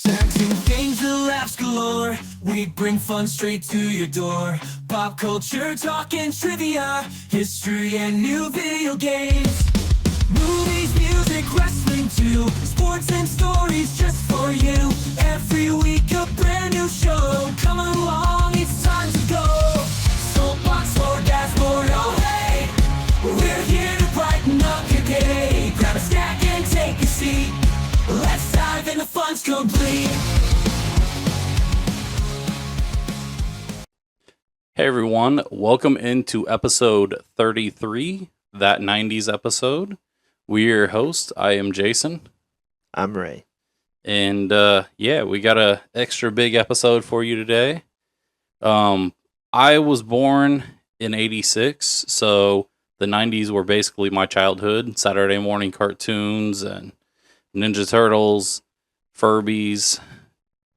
Snacks and games and laughs galore. We bring fun straight to your door. Pop culture, talk and trivia, history and new video games. Movies, music, wrestling too. Sports and stories just for you. Every week a brand new show. Come along, it's time to go. Soapbox or dashboard, oh hey. We're here to brighten up your day. Grab a snack and take a seat. Let's dive in, the fun's complete. Hey everyone, welcome into episode 33, that 90s episode. We're your host. I am Jason. I'm Ray. And we got a extra big episode for you today. I was born in 86, so the 90s were basically my childhood. Saturday morning cartoons and Ninja Turtles, Furbies,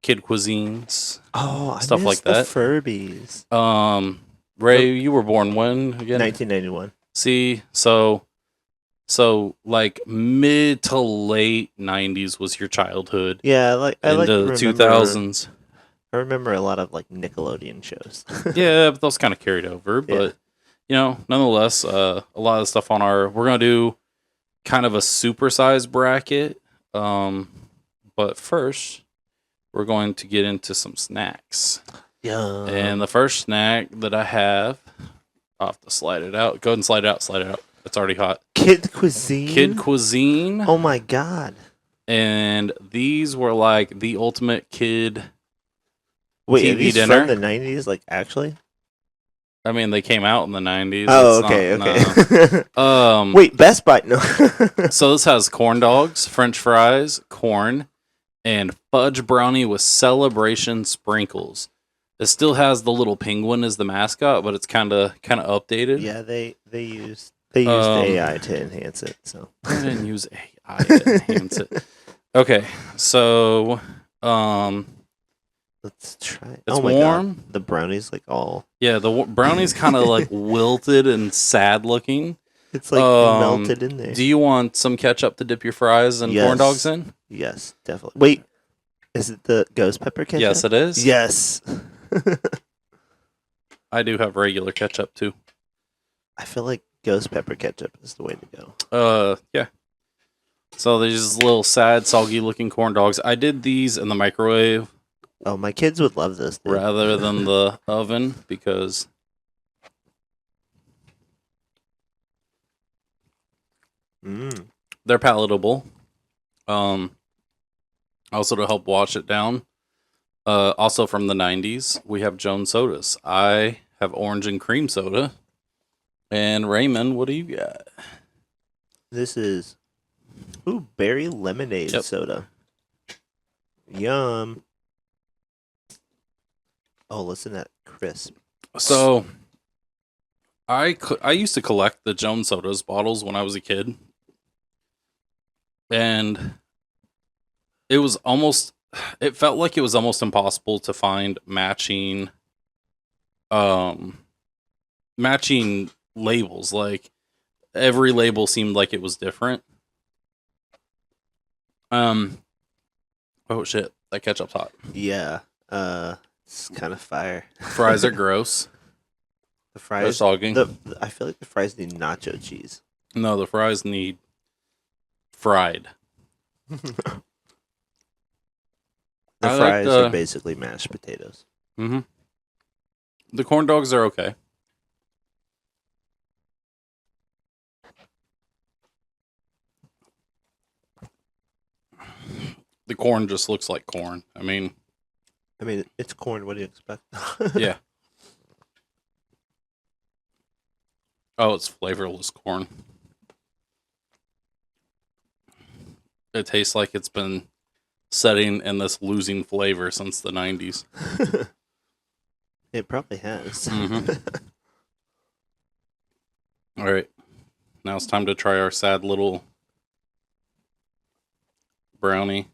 Kid Cuisines. Oh, stuff like the that. Furbies. Ray, you were born when again? 1991. See, so like mid to late 90s was your childhood. Yeah, I like into the 2000s. I remember a lot of like Nickelodeon shows. Yeah, but those kind of carried over. But nonetheless, a lot of stuff on we're gonna do kind of a supersized bracket. But first, we're going to get into some snacks. Yeah. And the first snack that I have, I'll have to slide it out. Go ahead and slide it out. Slide it out. It's already hot. Kid Cuisine. Kid Cuisine. Oh my god. And these were like the ultimate kid Wait, TV are these dinner. from the 90s? Like actually? I mean, they came out in the 90s. Oh, It's okay, not- okay. Wait, Best Buy? No. So this has corn dogs, French fries, corn, and fudge brownie with celebration sprinkles. It still has the little penguin as the mascot, but it's kind of updated. Yeah, they used AI to enhance it. So I didn't use AI to enhance it. Okay, so let's try it. It's Oh my warm. God. The brownie's like all. yeah, the brownie's kind of like wilted and sad looking. It's like melted in there. Do you want some ketchup to dip your fries and corn dogs in? Yes, definitely. Wait, is it the ghost pepper ketchup? Yes, it is. Yes. I do have regular ketchup too. I feel like ghost pepper ketchup is the way to go. Yeah. So there's just little sad, soggy looking corn dogs. I did these in the microwave Oh, my kids would love this. Dude. rather than the oven because they're palatable. Also to help wash it down. Also from the 90s, we have Jones sodas. I have orange and cream soda. And Raymond, what do you got? This is berry lemonade soda. Yum. Oh, listen to that crisp. So, I used to collect the Jones sodas bottles when I was a kid, and it felt like it was almost impossible to find matching labels. Like every label seemed like it was different. Oh shit, that ketchup's hot. Yeah. It's kind of fire. Fries are gross. The fries. They're soggy. I feel like the fries need nacho cheese. No, the fries need fried. The I fries like are basically mashed potatoes. Mm-hmm. The corn dogs are okay. The corn just looks like corn. I mean, it's corn. What do you expect? yeah. Oh, it's flavorless corn. It tastes like it's been setting in this losing flavor since the 90s. It probably has. Mm-hmm. All right. Now it's time to try our sad little brownie.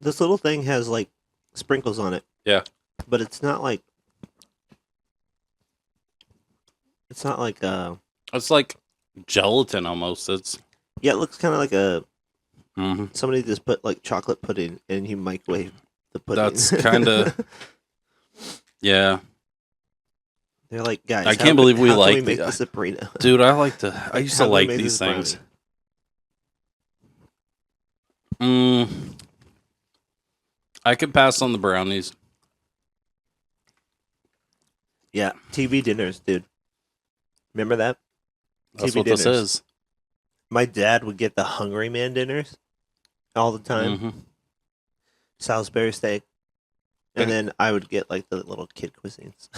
This little thing has like sprinkles on it. Yeah. But it's not like It's like gelatin almost. Yeah, it looks kind of like a Mm-hmm. Somebody just put like chocolate pudding and he microwaved the pudding. That's kind of, yeah. They're like, guys, I can't believe we how like can we make this a burrito? Dude, I used to how do we like make these this things. brownie? I could pass on the brownies. Yeah, TV dinners, dude. Remember that? That's TV what dinners. this is. My dad would get the Hungry Man dinners all the time. Mm-hmm. Salisbury steak. And then I would get like the little kid cuisines.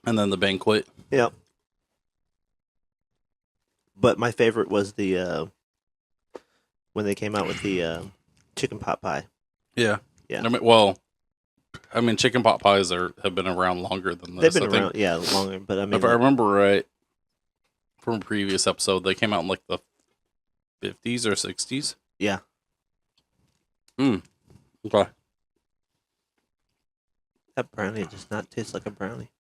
And then the banquet. Yep. But my favorite was the when they came out with the chicken pot pie. Yeah. Yeah. I mean, chicken pot pies have been around longer than They've this. been around, yeah, longer. But I mean, If I remember right, from a previous episode, they came out in like the 50s or 60s. Yeah. Okay. That brownie does not taste like a brownie.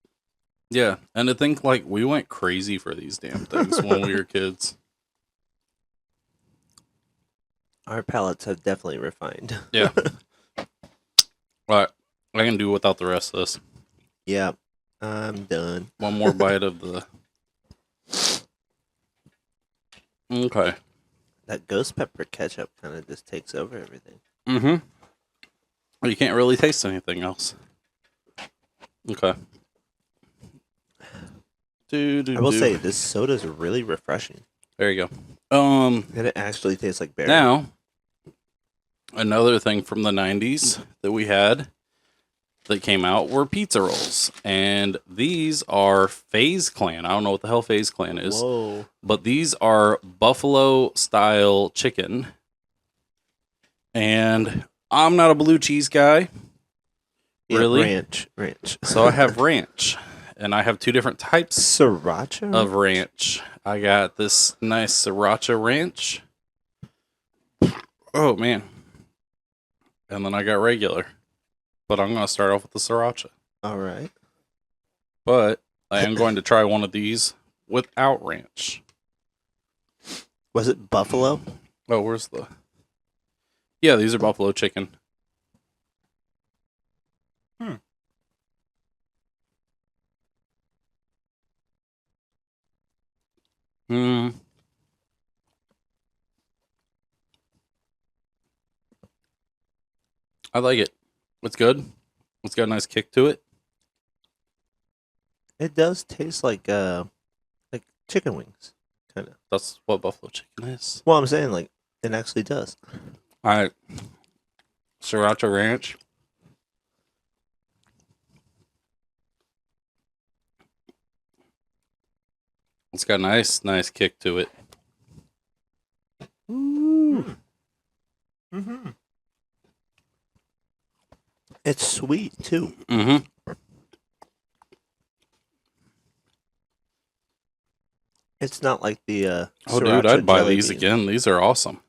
Yeah, and I think like we went crazy for these damn things when we were kids. Our palates have definitely refined. Yeah. All right, I can do without the rest of this. Yeah, I'm done. One more bite of the. Okay. That ghost pepper ketchup kind of just takes over everything. Mm-hmm. You can't really taste anything else. Okay. I will say this soda is really refreshing. There you go. And it actually tastes like berry. Now, another thing from the 90s that we had that came out were pizza rolls. And these are FaZe Clan. I don't know what the hell FaZe Clan is. Whoa. But these are buffalo-style chicken. And I'm not a blue cheese guy. Yeah, Really? Ranch. So I have ranch. And I have two different types Sriracha? of ranch. I got this nice sriracha ranch. Oh, man. And then I got regular. But I'm going to start off with the sriracha. All right. But I am going to try one of these without ranch. Was it buffalo? Oh, where's the... Yeah, these are buffalo chicken. I like it. It's good. It's got a nice kick to it. It does taste like chicken wings, kind of. That's what buffalo chicken is. Well, I'm saying like it actually does. All right. Sriracha ranch. It's got a nice kick to it. Mm. Mm-hmm. It's sweet too. Mm-hmm. It's not like the Oh, dude, I'd buy these again. These are awesome.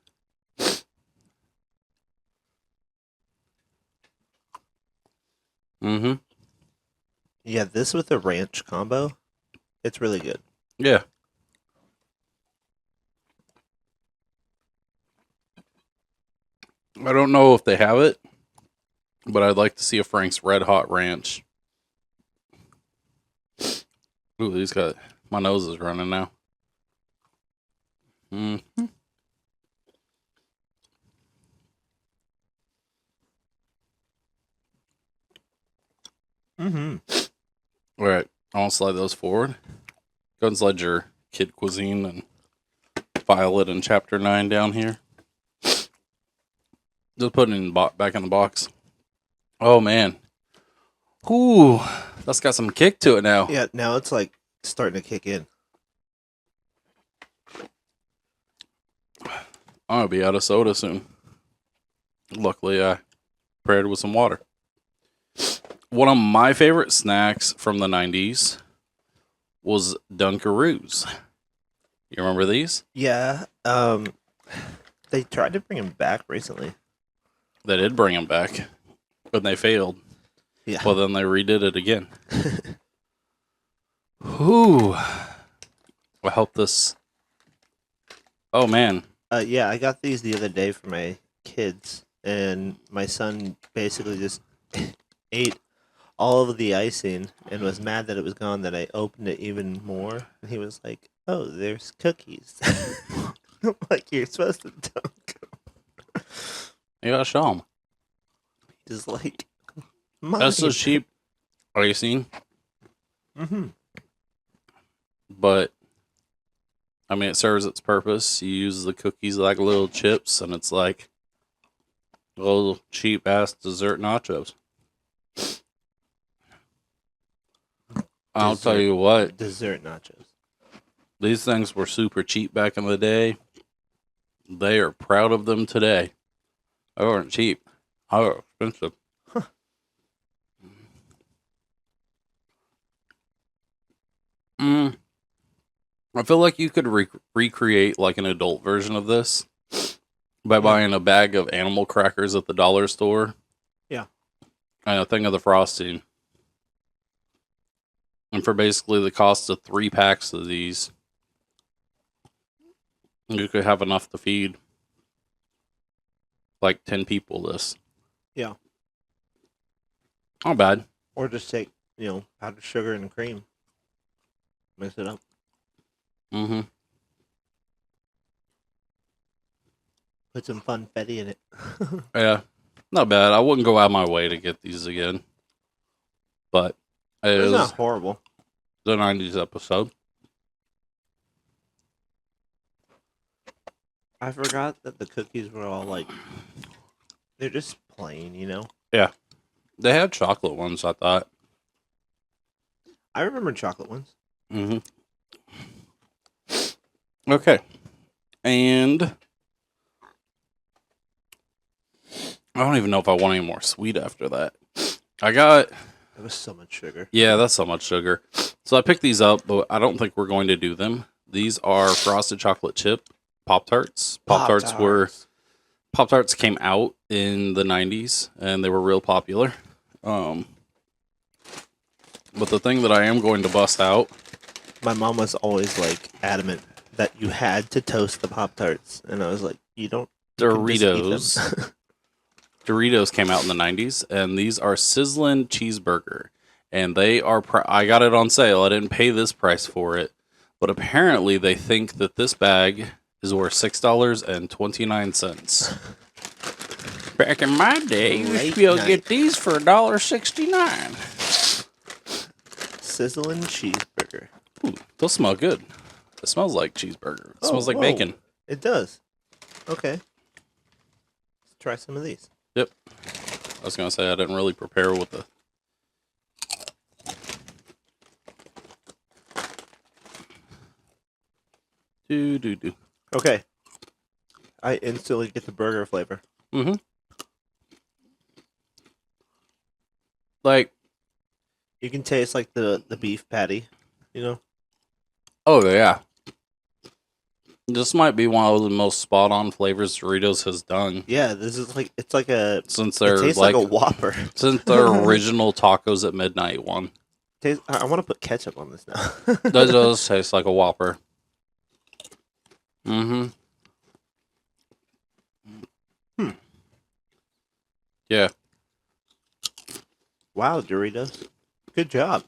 Mm-hmm. Yeah, this with the ranch combo, it's really good. Yeah. I don't know if they have it, but I'd like to see a Frank's Red Hot Ranch. Ooh, these got... My nose is running now. Mm-hmm. Mm-hmm. All right. I want to slide those forward. Go and slide your kid cuisine and file it in chapter 9 down here. Just put it back in the box. Oh, man. Ooh, that's got some kick to it now. Yeah, now it's like starting to kick in. I'm going to be out of soda soon. Luckily, I paired with some water. One of my favorite snacks from the 90s was Dunkaroos. You remember these? Yeah. They tried to bring him back recently. They did bring them back, but they failed. Yeah. Well, then they redid it again. Whew. I hope this... Oh, man. Yeah, I got these the other day for my kids, and my son basically just ate all of the icing and was mad that it was gone. That I opened it even more, and he was like, "Oh, there's cookies." I'm like, you're supposed to dunk 'em. You gotta show them. Just like That's so cheap icing, Mm-hmm. but I mean, it serves its purpose. You use the cookies like little chips, and it's like little cheap ass dessert nachos. I'll tell you what, Dessert nachos. these things were super cheap back in the day. They are proud of them today. They weren't cheap. They were expensive. Mm, I feel like you could recreate like an adult version of this by buying a bag of animal crackers at the dollar store. Yeah. And a thing of the frosting. And for basically the cost of 3 packs of these, you could have enough to feed like 10 people this. Yeah. Not bad. Or just take, powdered sugar and cream. Mix it up. Mm-hmm. Put some funfetti in it. Yeah. Not bad. I wouldn't go out of my way to get these again. But it It's is not horrible. the 90s episode. I forgot that the cookies were all like, they're just plain, Yeah. They had chocolate ones, I thought. I remember chocolate ones. Mm-hmm. Okay. And I don't even know if I want any more sweet after that. I got... It was so much sugar. Yeah, that's so much sugar. So I picked these up, but I don't think we're going to do them. These are frosted chocolate chip Pop-Tarts. Pop-Tarts came out in the 90s, and they were real popular. But the thing that I am going to bust out... My mom was always like adamant that you had to toast the Pop-Tarts. And I was like, you don't. You can just eat Doritos. Doritos came out in the 90s, and these are Sizzlin' Cheeseburger. And they are... I got it on sale. I didn't pay this price for it. But apparently they think that this bag is worth $6.29. Back in my day, you used to be able to get these for $1.69. Sizzling cheeseburger. Ooh, those smell good. It smells like cheeseburger. It smells like bacon. It does. Okay. Let's try some of these. Yep. I was going to say I didn't really prepare with the... Do. Okay. I instantly get the burger flavor. Mm-hmm. Like... You can taste like the beef patty, Oh, yeah. This might be one of the most spot-on flavors Doritos has done. Yeah, this is like it's like a Since it they're tastes like a Whopper. Since their original tacos at midnight one. I want to put ketchup on this now. That does taste like a Whopper. Mm-hmm. Yeah. Wow, Doritos. Good job.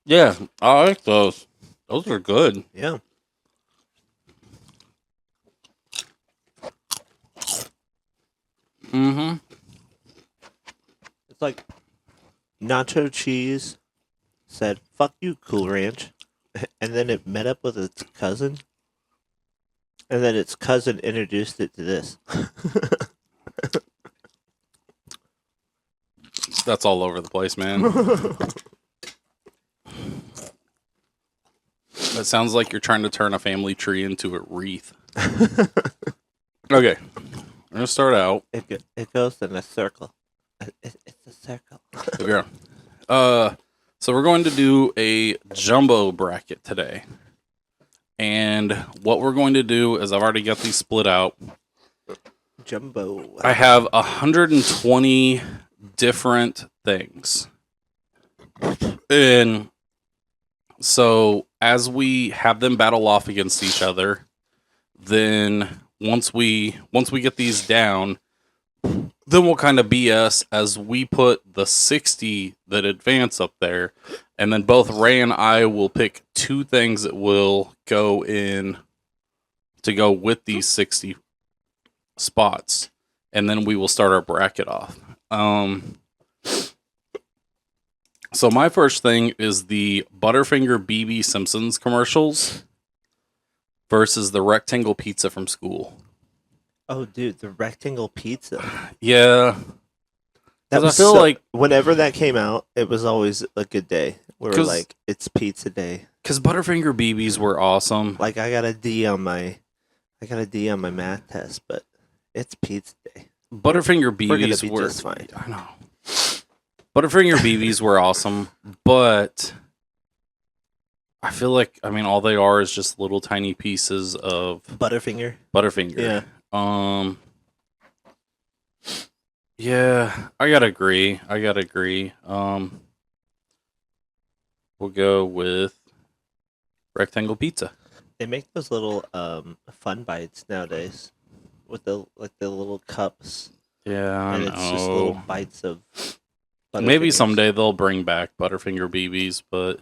Yeah, I like those. Those are good. Yeah. Mm-hmm. It's like nacho cheese said, "Fuck you, Cool Ranch," and then it met up with its cousin, and then its cousin introduced it to this. That's all over the place, man. That sounds like you're trying to turn a family tree into a wreath. Okay. I'm going to start out. It goes in a circle. It's a circle. Okay. So we're going to do a jumbo bracket today. And what we're going to do is I've already got these split out. Jumbo. I have 120 different things. And so as we have them battle off against each other, then once we get these down, then we'll kind of BS as we put the 60 that advance up there, and then both Ray and I will pick 2 things that will go in to go with these 60 spots, and then we will start our bracket off. So my first thing is the Butterfinger BB Simpsons commercials versus the rectangle pizza from school. Oh, dude, the rectangle pizza. Yeah. That 'Cause was I feel so- like whenever that came out, it was always a good day. We were 'Cause- like, it's pizza day. because Butterfinger BBs were awesome. Like I got a D on my math test, but it's pizza day. Butterfinger We're gonna BBs be were just fine. I know. Butterfinger BBs were awesome, but I feel like all they are is just little tiny pieces of Butterfinger. Butterfinger. Yeah. Yeah, I gotta agree. We'll go with rectangle pizza. They make those little fun bites nowadays with the little cups, Yeah, I and know. it's just little bites of. Maybe Butterfingers. someday they'll bring back Butterfinger BBs, but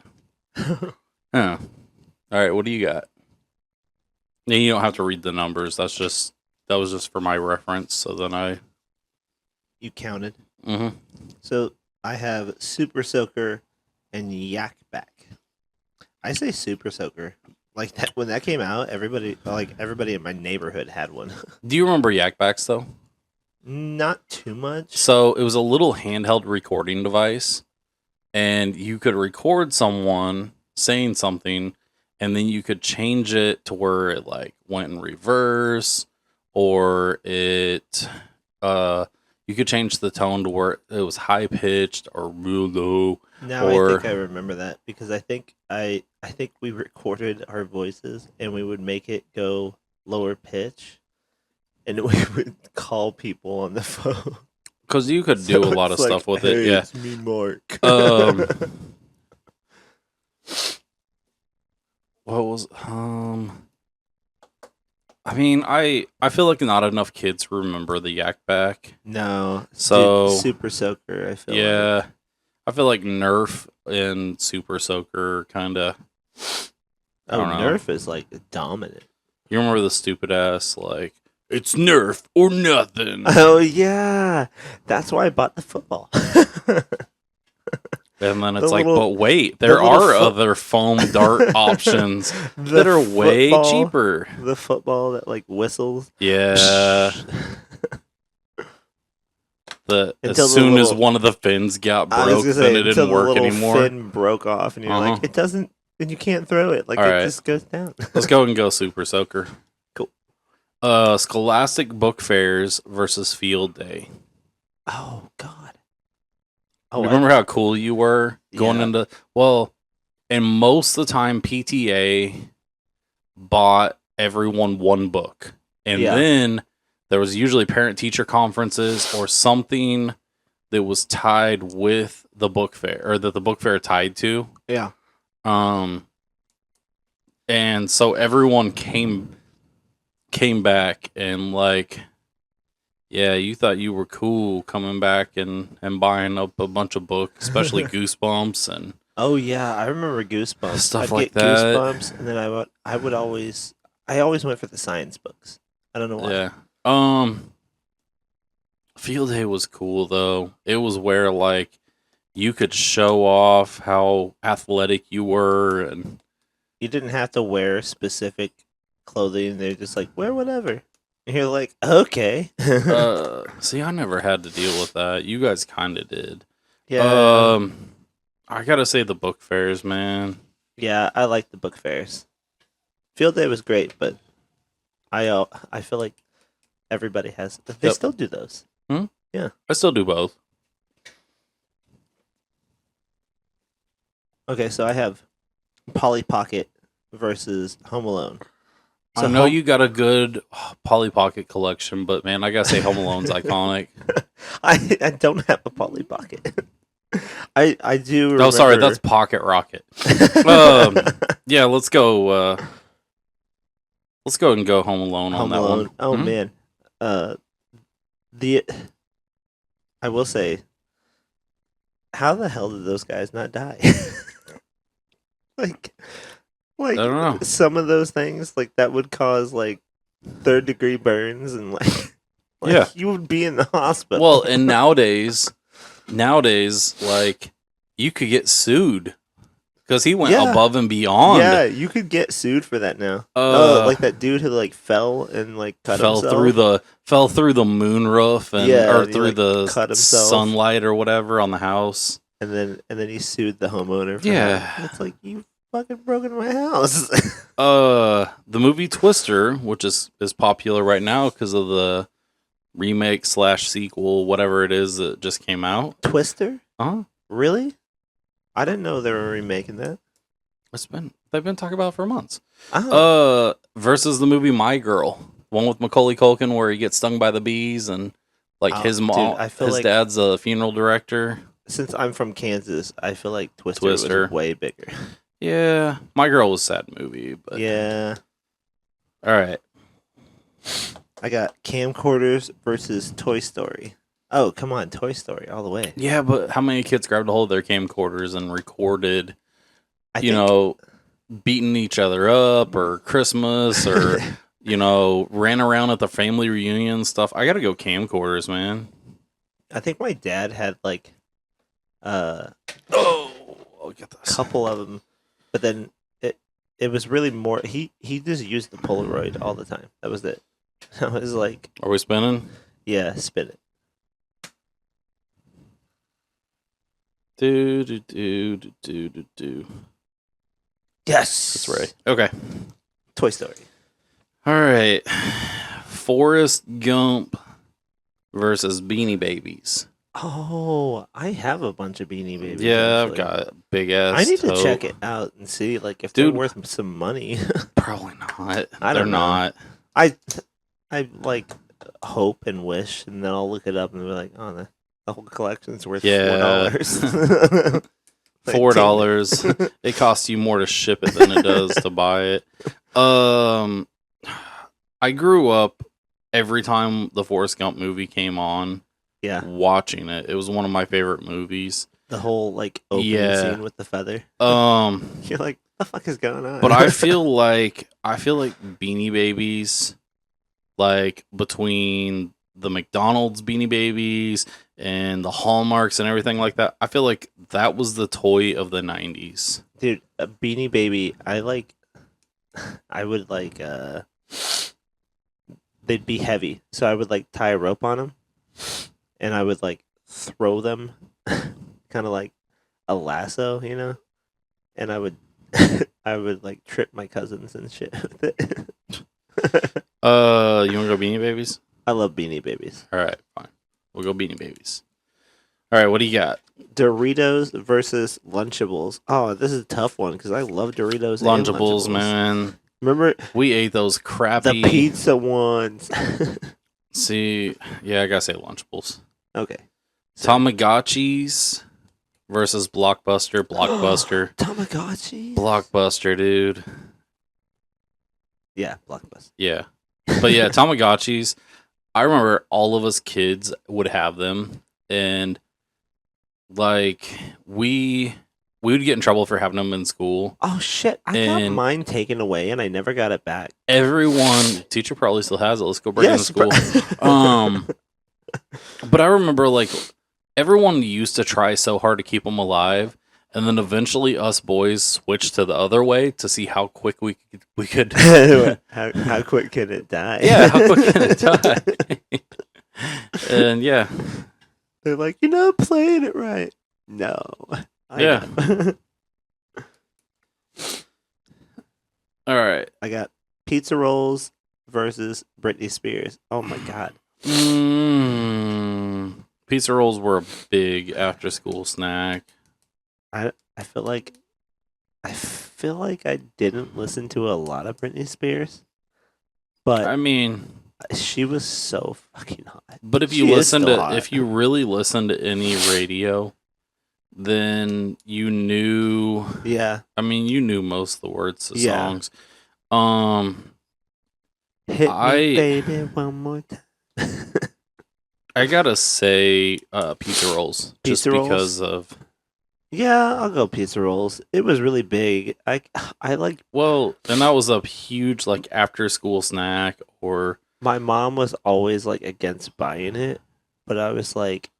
yeah. All right, what do you got? Yeah, you don't have to read the numbers. That was just for my reference. So then You counted. Mhm. So I have Super Soaker and Yak Back. I say Super Soaker. Like that when that came out, everybody in my neighborhood had one. Do you remember Yak Backs though? Not too much. So it was a little handheld recording device, and you could record someone saying something, and then you could change it to where it like went in reverse, or it you could change the tone to where it was high pitched or real low. Now or- I think I remember that because I think we recorded our voices and we would make it go lower pitch, and we would call people on the phone. Because you could do a So lot of it's stuff like, with it. "Hey, Yeah. it's me, Mark." What was I feel like not enough kids remember the Yak Back. No. So- Super Soaker. I feel. Yeah. I feel like Nerf and Super Soaker kind of. I Oh, don't know. Nerf is like dominant. You remember the stupid ass like it's Nerf or nothing, Oh yeah, that's why I bought the football. and then it's The like, little- but wait, there little are foot- other foam dart options The that are way football- cheaper. The football that like whistles. Yeah. As Until the soon as little- one of the fins got I was broke, gonna say, then it until didn't the work little anymore. fin broke off, and you're Uh-huh. like, it doesn't, and you can't throw it. Like All it right. just goes down. Let's go and go Super Soaker. Cool. Scholastic book fairs versus field day. Oh God. You remember how cool you were going Yeah. into and most of the time PTA bought everyone one book. And Yeah. then there was usually parent teacher conferences or something that was tied with the book fair or that the book fair tied to. Yeah. And so everyone came back and like, yeah, you thought you were cool coming back and buying up a bunch of books, especially Goosebumps and Oh yeah, I remember Goosebumps. Stuff I'd like get that. Goosebumps, and then I would always went for the science books. I don't know why. yeah. Field day was cool though. It was where like you could show off how athletic you were and You didn't have to wear specific clothing. They're just like, wear whatever. And you're like, okay. see, I never had to deal with that. You guys kind of did. yeah. I gotta say the book fairs, man. Yeah, I like the book fairs. Field day was great, but I feel like everybody has. They Yep. still do those. I still do both. Okay, so I have Polly Pocket versus Home Alone. I know you got a good Polly Pocket collection, but man, I gotta say Home Alone's iconic. I don't have a Polly Pocket. I do. Oh, sorry, remember- that's Pocket Rocket. Yeah, let's go Let's go ahead and go Home Alone on Home that Alone. one. Oh Mhm. man, the I will say, how the hell did those guys not die? like, I don't know. some of those things like that would cause like third-degree burns and like Yeah. you would be in the hospital. Well, and nowadays, like you could get sued because he went Yeah. above and beyond. yeah, you could get sued for that now. Like that dude who like fell and like cut fell himself. through the moon roof and Yeah, or and he, through like, the cut himself. sunlight or whatever on the house. And then he sued the homeowner for Yeah. that. It's like, you fucking broke into my house. The movie Twister, which is popular right now because of the remake / sequel, whatever it is that just came out. Twister? Huh? Really? I didn't know they were remaking that. They've been talking about it for months. Oh. Versus the movie My Girl, one with Macaulay Culkin where he gets stung by the bees and like Oh, his dude, mom, I feel his like- dad's a funeral director. Since I'm from Kansas, I feel like Twister Twister. was way bigger. Yeah, My Girl was a sad movie, but Yeah. all right. I got camcorders versus Toy Story. Oh, come on, Toy Story all the way. Yeah, but how many kids grabbed a hold of their camcorders and recorded, I you think- know, beating each other up or Christmas or, you know, ran around at the family reunion stuff? I got to go camcorders, man. I think my dad had like a Oh, I'll get this. couple of them, but then it was really more. He just used the Polaroid all the time. That was it. I was like, Are we spinning? yeah, spin it. Do. Yes, That's right. Okay. Toy Story. All right. Forrest Gump versus Beanie Babies. Oh, I have a bunch of Beanie Babies. Yeah, I've actually. got a big ass. I need to tote. check it out and see like if Dude. they're worth some money. Probably not. I They're don't know. not. I like hope and wish, and then I'll look it up and be like, oh, the whole collection's worth Yeah. $4. Like, $4. It costs you more to ship it than it does to buy it. I grew up every time the Forrest Gump movie came on Yeah, watching it. It was one of my favorite movies. the whole like opening Yeah. scene with the feather. Um, You're like, what the fuck is going on? but I feel like Beanie Babies, like between the McDonald's Beanie Babies and the Hallmarks and everything like that, I feel like that was the toy of the 90s. dude, a Beanie Baby. I would like. They'd be heavy, so I would like tie a rope on them, and I would like throw them, kind of like a lasso, you know, and I would, I would like trip my cousins and shit with it. You want to go Beanie Babies? I love Beanie Babies. All right, fine. We'll go Beanie Babies. All right, what do you got? Doritos versus Lunchables. Oh, this is a tough one because I love Doritos. and Lunchables, man. Remember We ate those crappy. the pizza ones? See, yeah, I gotta say Lunchables. Okay. Tamagotchis versus Blockbuster. Blockbuster. Tamagotchi. Blockbuster, dude. Yeah, Blockbuster. Yeah. But yeah, Tamagotchis. I remember all of us kids would have them, and like we would get in trouble for having them in school. Oh shit! I got And- mine taken away, and I never got it back. Everyone, teacher probably still has it. Let's go bring it to school. bro. But I remember like everyone used to try so hard to keep them alive, and then eventually us boys switched to the other way to see how quick we could. how quick can it die? Yeah, how quick can it die? And yeah, They're like, you're not playing it right. No. I Yeah. know. all right. I got pizza rolls versus Britney Spears. Oh my god. Pizza rolls were a big after school snack. I feel like I didn't listen to a lot of Britney Spears, but I mean, she was so fucking hot. but if you She is listen still to, hot. if you really listen to any radio, then you knew. Yeah. I mean, you knew most of the words to Yeah. songs. Hit I- me, baby, one more time. I gotta say pizza rolls. Just Pizza rolls? because of Yeah, I'll go pizza rolls. It was really big. I like. well, and that was a huge like after school snack or My mom was always like against buying it, but I was like,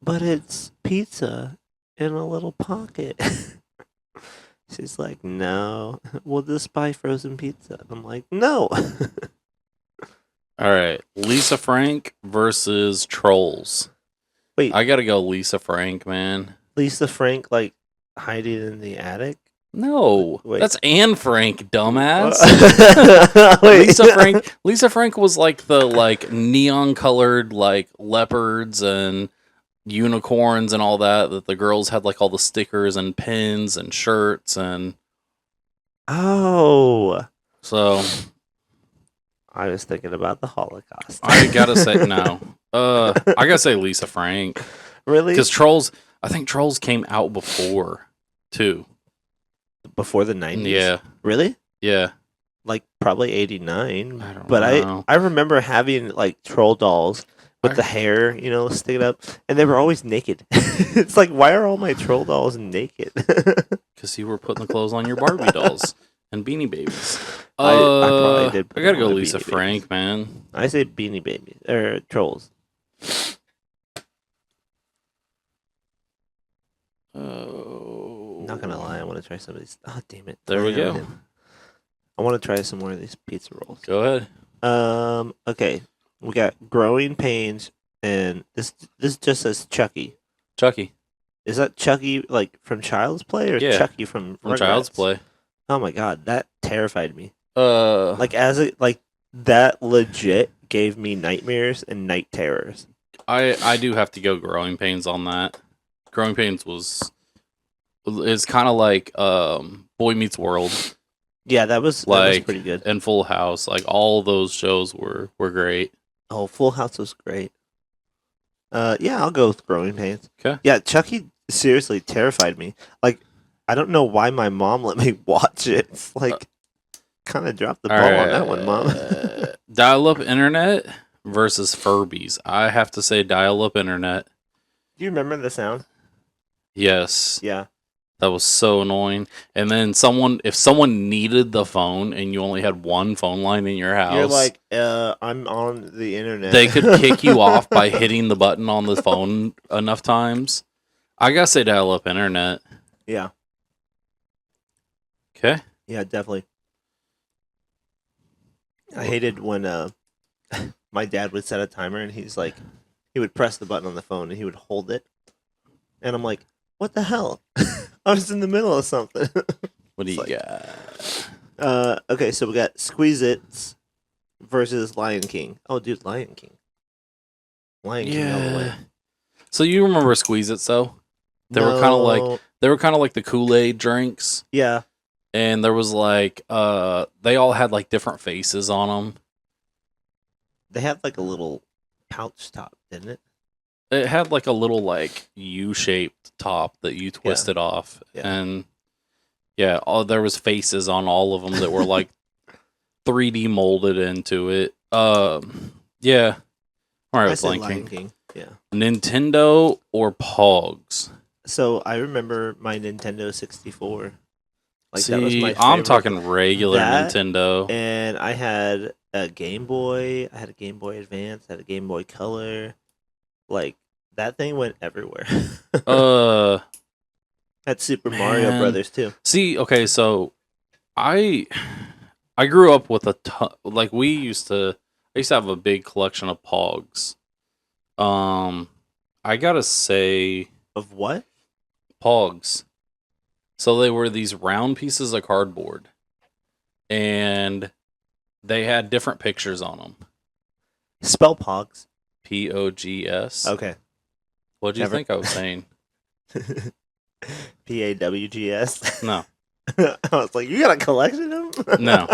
but it's pizza in a little pocket. She's like, no, we'll just buy frozen pizza. I'm like, no. all right, Lisa Frank versus Trolls. Wait, I gotta go Lisa Frank, man. Lisa Frank like hiding in the attic? No, Wait. that's Anne Frank, dumbass. Wait. Lisa Frank was like the like neon colored like leopards and unicorns and all that the girls had like all the stickers and pins and shirts and Oh, so I was thinking about the Holocaust. I gotta say no. I gotta say Lisa Frank Really? because Trolls. I think Trolls came out before too. Before the 90s? Yeah, Really? yeah. Like probably 89. I don't But know. I remember having like troll dolls with I- the hair, sticking up, and they were always naked. It's like, why are all my troll dolls naked? Because you were putting the clothes on your Barbie dolls and Beanie Babies. I probably did put I gotta them go on Lisa Beanie Frank, man. I say Beanie Babies or trolls. Oh, Not gonna lie, I want to try some of these. Oh, damn it! There we go. I want to try some more of these pizza rolls. Go ahead. Okay, we got growing pains, and this just says Chucky. Chucky Is that Chucky like from Child's Play or Yeah, Chucky from from Child's Rugrats? Play. Oh my god, that terrified me. Like Like that legit gave me nightmares and night terrors. I do have to go Growing Pains on that. Growing Pains it's kind of like Boy Meets World Yeah, that was Like- pretty good. and Full House. Like all those shows were great. Oh, Full House was great. Yeah, I'll go with Growing Pains. 'Kay. Yeah, Chucky seriously terrified me. Like, I don't know why my mom let me watch it. It's like kind of dropped the ball on that one, mom. Dial-up internet versus Furbies. I have to say dial-up internet. Do you remember the sound? Yes. Yeah. That was so annoying. And then if someone needed the phone and you only had one phone line in your house, You're like, I'm on the internet. they could kick you off by hitting the button on the phone enough times. I gotta say dial-up internet. Yeah. Okay. Yeah, definitely. I hated when my dad would set a timer and he would press the button on the phone and he would hold it. And I'm like, what the hell? I was in the middle of something. What do you It's got? Okay, so we got Squeeze Its versus Lion King. Oh, dude, Lion King. Lion King all the way. So you remember Squeeze It, though? They were kind of like No. the Kool-Aid drinks. Yeah. And there was like they all had like different faces on them. They had like a little pouch top, didn't it? It had like a little like U-shaped top that you twisted off, Yeah. and yeah, there was faces on all of them that were like 3D molded into it. Yeah. All right, I with said Lion Lion King. King. Yeah. Nintendo or Pogs? So I remember my Nintendo 64. See, that was my I'm favorite. talking regular That Nintendo. And I had a Game Boy. I had a Game Boy Advance. I had a Game Boy Color. Like, that thing went everywhere. Had Super Mario Man. Brothers, too. See, okay, so I grew up with a ton, like I used to have a big collection of Pogs. I gotta say Of what? Pogs. So they were these round pieces of cardboard, and they had different pictures on them. Spell Pogs. Pogs. Okay. What do you Never- think I was saying? Pawgs. No. I was like, you got a collection of them? No.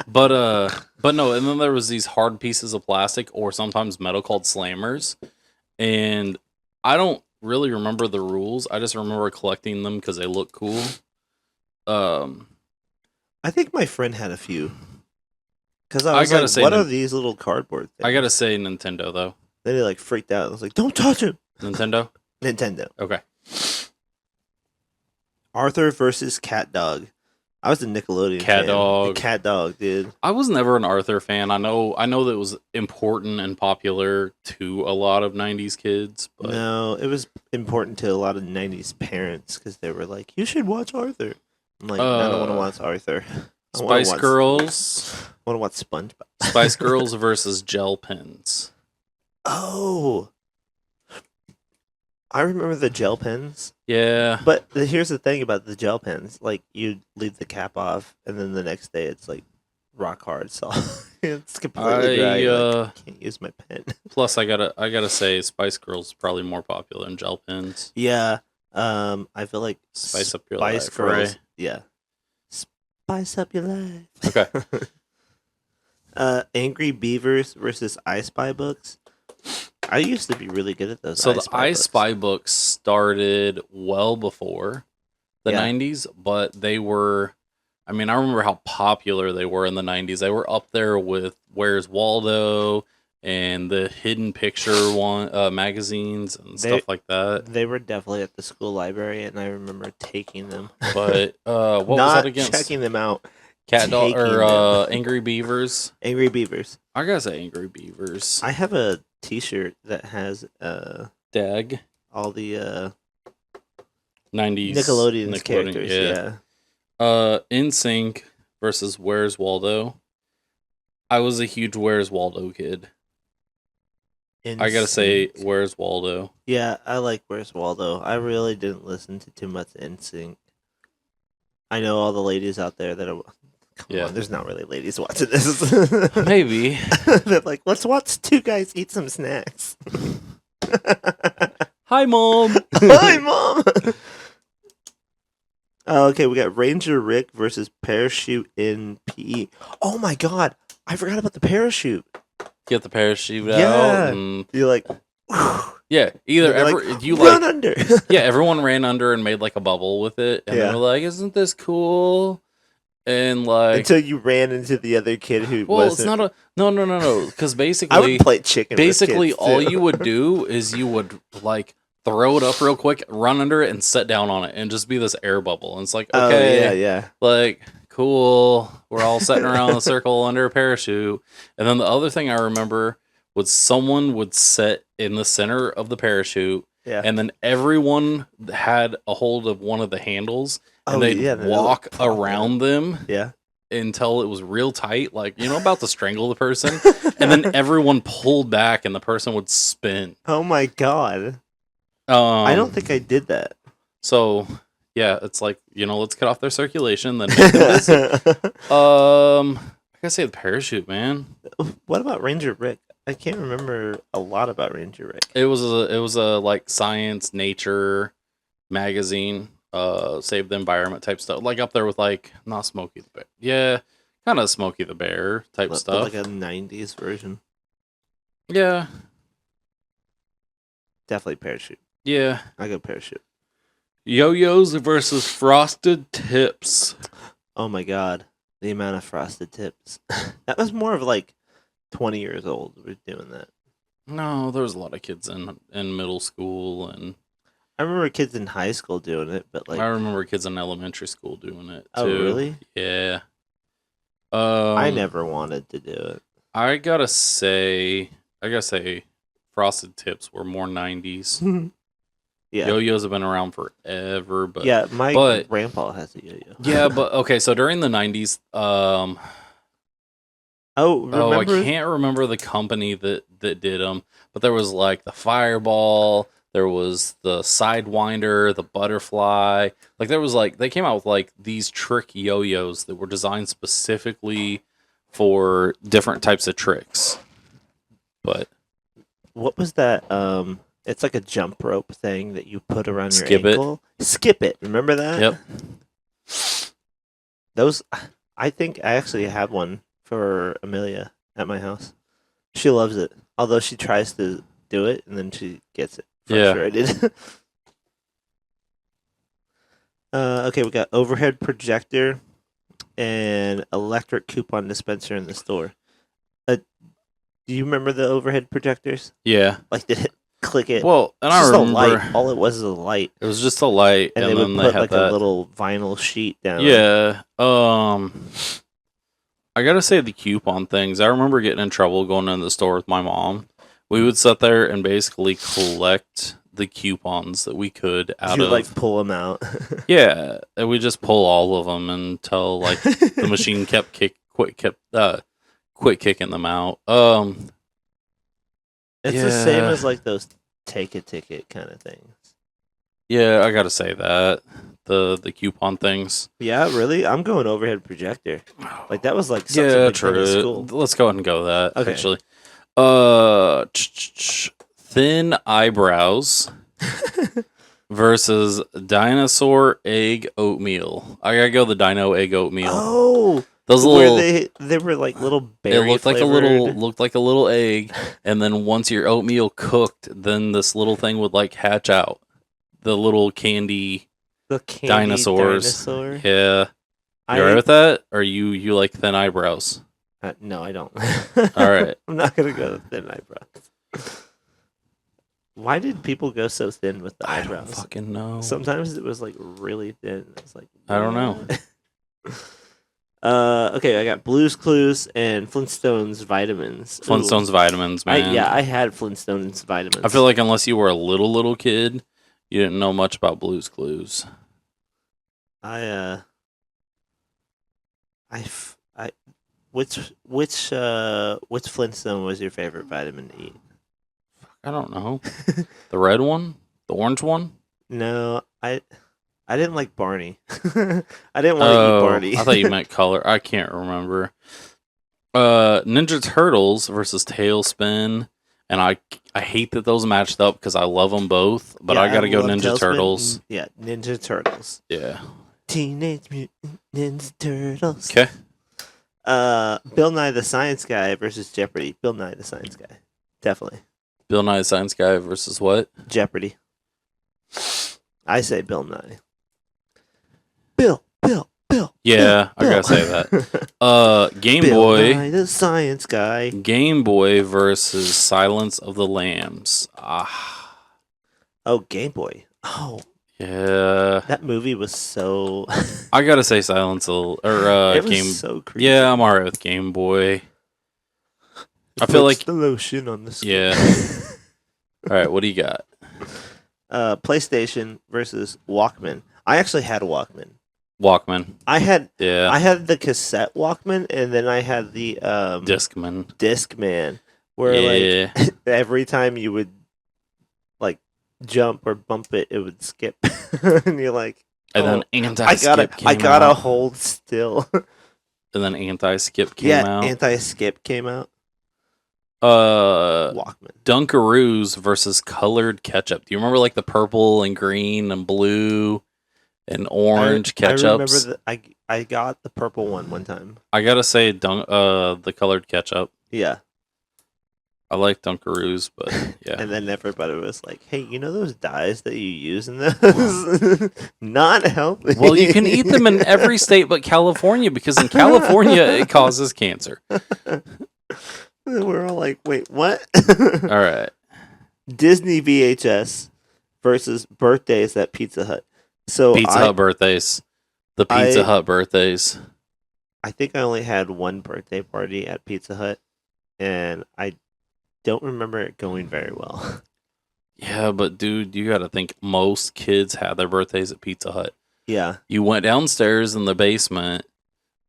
But no, and then there was these hard pieces of plastic or sometimes metal called slammers, and I don't really remember the rules. I just remember collecting them because they look cool. I think my friend had a few. Because I I was gotta like, say what are Nin- these little cardboard things? I gotta say Nintendo though. Then he like freaked out. I was like, don't touch him. Nintendo. Nintendo. Okay. Arthur versus Cat Dog. I was a Nickelodeon Cat fan. Dog. The Cat Dog, dude. I was never an Arthur fan. I know that it was important and popular to a lot of '90s kids, but No, it was important to a lot of 90s parents because they were like, you should watch Arthur. I'm like, I don't want to watch Arthur. I wanna Spice watch- Girls, I want to watch SpongeBob. Spice Girls versus gel pens. Oh. I remember the gel pens. Yeah. But here's the thing about the gel pens. Like, you leave the cap off, and then the next day it's like rock hard. So it's completely dry. You're like, I can't use my pen. Plus, I gotta say, Spice Girls is probably more popular than gel pens. Yeah. I feel like Spice up your Spice life, Girls. right? Yeah. Spice up your life. Okay. Angry Beavers versus I Spy books. I used to be really good at those. So the I Spy books started well before the Yeah. 90s, but they were, I mean, I remember how popular they were in the 90s. They were up there with Where's Waldo and the Hidden Picture magazines and stuff like that. They were definitely at the school library, and I remember taking them. But what was Not that against? checking them out. Cat Dog taking or them. Angry Beavers? Angry Beavers. I gotta say Angry Beavers. I have a T-shirt that has Dag. all the 90s Nickelodeon's characters. Yeah. NSYNC versus Where's Waldo. I was a huge Where's Waldo kid. I gotta say, NSYNC. Where's Waldo? Yeah, I like Where's Waldo. I really didn't listen to too much NSYNC. I know all the ladies out there that are. Come Yeah. on, there's not really ladies watching this. Maybe. They're like, let's watch two guys eat some snacks. Hi, Mom. Hi, Mom. Okay, we got Ranger Rick versus Parachute in PE. Oh my God, I forgot about the parachute. Get the parachute Yeah. out. And, You're like, yeah, either you're ever like, you run like under. yeah, everyone ran under and made like a bubble with it, and Yeah. they were like, "Isn't this cool?" And like, Until you ran into the other kid who well, wasn't. it's not a no, because I basically, would play chicken. basically with kids, all too. you would do is you would like throw it up real quick, run under it, and sit down on it, and just be this air bubble. And it's like, okay, Oh, yeah. like cool, we're all sitting around in a circle under a parachute. And then the other thing I remember was someone would sit in the center of the parachute, Yeah. and then everyone had a hold of one of the handles, and Oh, they'd yeah, they'd walk like, pop around them Yeah. until it was real tight, like, you know, about to strangle the person. And then everyone pulled back and the person would spin. Oh my God. I don't think I did that. So, yeah, it's like, you know, let's cut off their circulation, then make them busy. I gotta say the parachute, man. What about Ranger Rick? I can't remember a lot about Ranger Rick. It was a like science, nature magazine, save the environment type stuff. Like up there with like not Smokey the Bear. Yeah, kind of Smokey the Bear type But stuff. like a 90s version. Yeah. Definitely parachute. Yeah. I go parachute. Yo-yos versus frosted tips. Oh my God. The amount of frosted tips. That was more of like 20 years old. We're doing that. No, there was a lot of kids in middle school, and I remember kids in high school doing it, but like. I remember kids in elementary school doing it too. Oh, really? Yeah. I never wanted to do it. I gotta say, frosted tips were more 90s. Yeah. Yo-yos have been around forever, but Yeah, my but- grandpa has a yo-yo. yeah, but okay. So during the 90s, Oh, I remember? can't remember the company that did them, but there was like the Fireball, there was the Sidewinder, the Butterfly. Like there was like they came out with like these trick yo-yos that were designed specifically for different types of tricks. But What was that? It's like a jump rope thing that you put around your Skip it. ankle. Skip it. Remember that? Yep. Those, I think I actually have one for Amelia at my house. She loves it. Although she tries to do it and then she gets it Yeah. frustrated. Okay, we got overhead projector and electric coupon dispenser in the store. Do you remember the overhead projectors? Yeah. Like, did it click it? Well, and It's I just a remember light. All it was is a light. it was just a light, And and they would then they put had like that. a little vinyl sheet down. Yeah. I gotta say the coupon things. I remember getting in trouble going in the store with my mom. We would sit there and basically collect the coupons that we could out You of. like pull them out. Yeah, and we just pull all of them until like the machine kept quit kicking them out. It's the same Yeah. as like those take a ticket kind of things. Yeah, I gotta say that the coupon things. Yeah, really? I'm going overhead projector. Like that was like such a Yeah, big thing in true. school. Let's go ahead and go with that. Okay. Actually, thin eyebrows versus dinosaur egg oatmeal. I gotta go the dino egg oatmeal. Oh, Those where little. they were like little It berry looked like flavored. looked like a little egg, and then once your oatmeal cooked, then this little thing would like hatch out. The little candy The candy dinosaurs. dinosaur. Yeah, you alright with that? Or you like thin eyebrows? No, I don't. All right. I'm not gonna go with thin eyebrows. Why did people go so thin with the I don't eyebrows? fucking know. Sometimes it was like really thin. I was like, I don't know. Okay, I got Blue's Clues and Flintstones vitamins. Ooh. Flintstones vitamins, man. I had Flintstones vitamins. I feel like unless you were a little kid, you didn't know much about Blue's Clues. Which Flintstone was your favorite vitamin to eat? I don't know. The red one? The orange one? No, I didn't like Barney. I didn't want to eat Barney. I thought you meant color. I can't remember. Ninja Turtles versus Tailspin, and I hate that those matched up because I love them both, but Yeah, I gotta go love Ninja Tailspin. Turtles. Yeah, Ninja Turtles. Yeah. Teenage Mutant Ninja Turtles. Okay. Bill Nye the Science Guy versus Jeopardy. Bill Nye the Science Guy. Definitely. Bill Nye the Science Guy versus what? Jeopardy. I say Bill Nye. Bill. Yeah, I Bill. gotta say that. Game Bill Boy. Nye the Science Guy. Game Boy versus Silence of the Lambs. Ah. Oh, Game Boy. Oh, Yeah. that movie was so. I gotta say Silence of it was Game. so creepy. Yeah, I'm alright with Game Boy. I feel like the lotion on the skin. yeah. All right, what do you got? PlayStation versus Walkman. I actually had a Walkman. Walkman. I had Yeah. the cassette Walkman, and then I had the Discman. Discman, where Yeah. like every time you would like jump or bump it, it would skip, and you're like, And then I anti-skip came gotta out. hold still. And then anti-skip came Yeah, out. anti-skip came out. Uh, Walkman. Dunkaroos versus colored ketchup. Do you remember like the purple and green and blue and orange I remember ketchups? that I got the purple one time. I gotta say, the colored ketchup. Yeah, I like Dunkaroos, but yeah. and then everybody was like, "Hey, you know those dyes that you use in those? Not healthy." Well, you can eat them in every state but California because in California it causes cancer. We're all like, "Wait, what?" All right. Disney VHS versus birthdays at Pizza Hut. So Pizza Hut birthdays. The Pizza Hut birthdays. I think I only had one birthday party at Pizza Hut, and I don't remember it going very well. Yeah, but dude, you gotta think most kids had their birthdays at Pizza Hut. Yeah. You went downstairs in the basement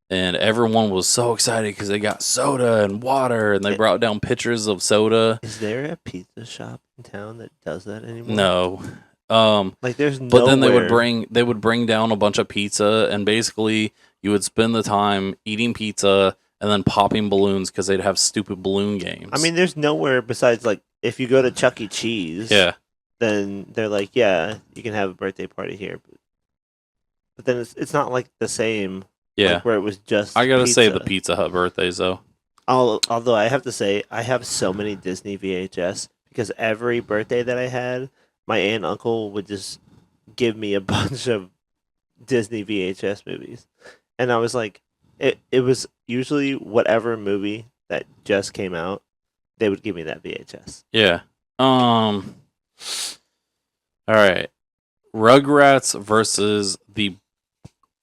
and everyone was so excited because they got soda and water and they brought down pitchers of soda. Is there a pizza shop in town that does that anymore? No. Like there's But then nowhere. they would bring down a bunch of pizza and basically you would spend the time eating pizza and then popping balloons because they'd have stupid balloon games. I mean, there's nowhere besides like if you go to Chuck E. Cheese. yeah. Then they're like, yeah, you can have a birthday party here. But then it's not like the same. Yeah. Like, where it was just. I gotta say the pizza. Pizza Hut birthdays though. Although I have to say, I have so many Disney VHS because every birthday that I had, my aunt and uncle would just give me a bunch of Disney VHS movies. And I was like, it was usually whatever movie that just came out, they would give me that VHS. Yeah. All right. Rugrats versus the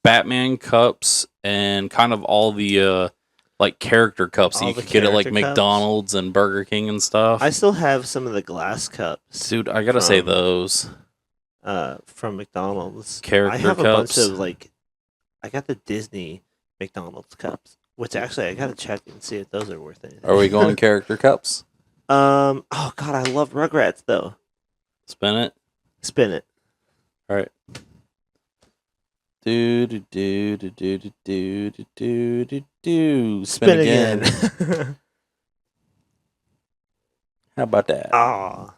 Batman cups and kind of all the like character cups that All you the could get at like character cups? McDonald's and Burger King and stuff. I still have some of the glass cups. Dude, I gotta say from- those from McDonald's. character I have a cups. bunch of like, I got the Disney McDonald's cups, which actually I gotta check and see if those are worth anything. Are we going character cups? Oh god, I love Rugrats though. Spin it. Spin it. All right. Do do do do do do do do do do do. Spin again. How about that? Ah.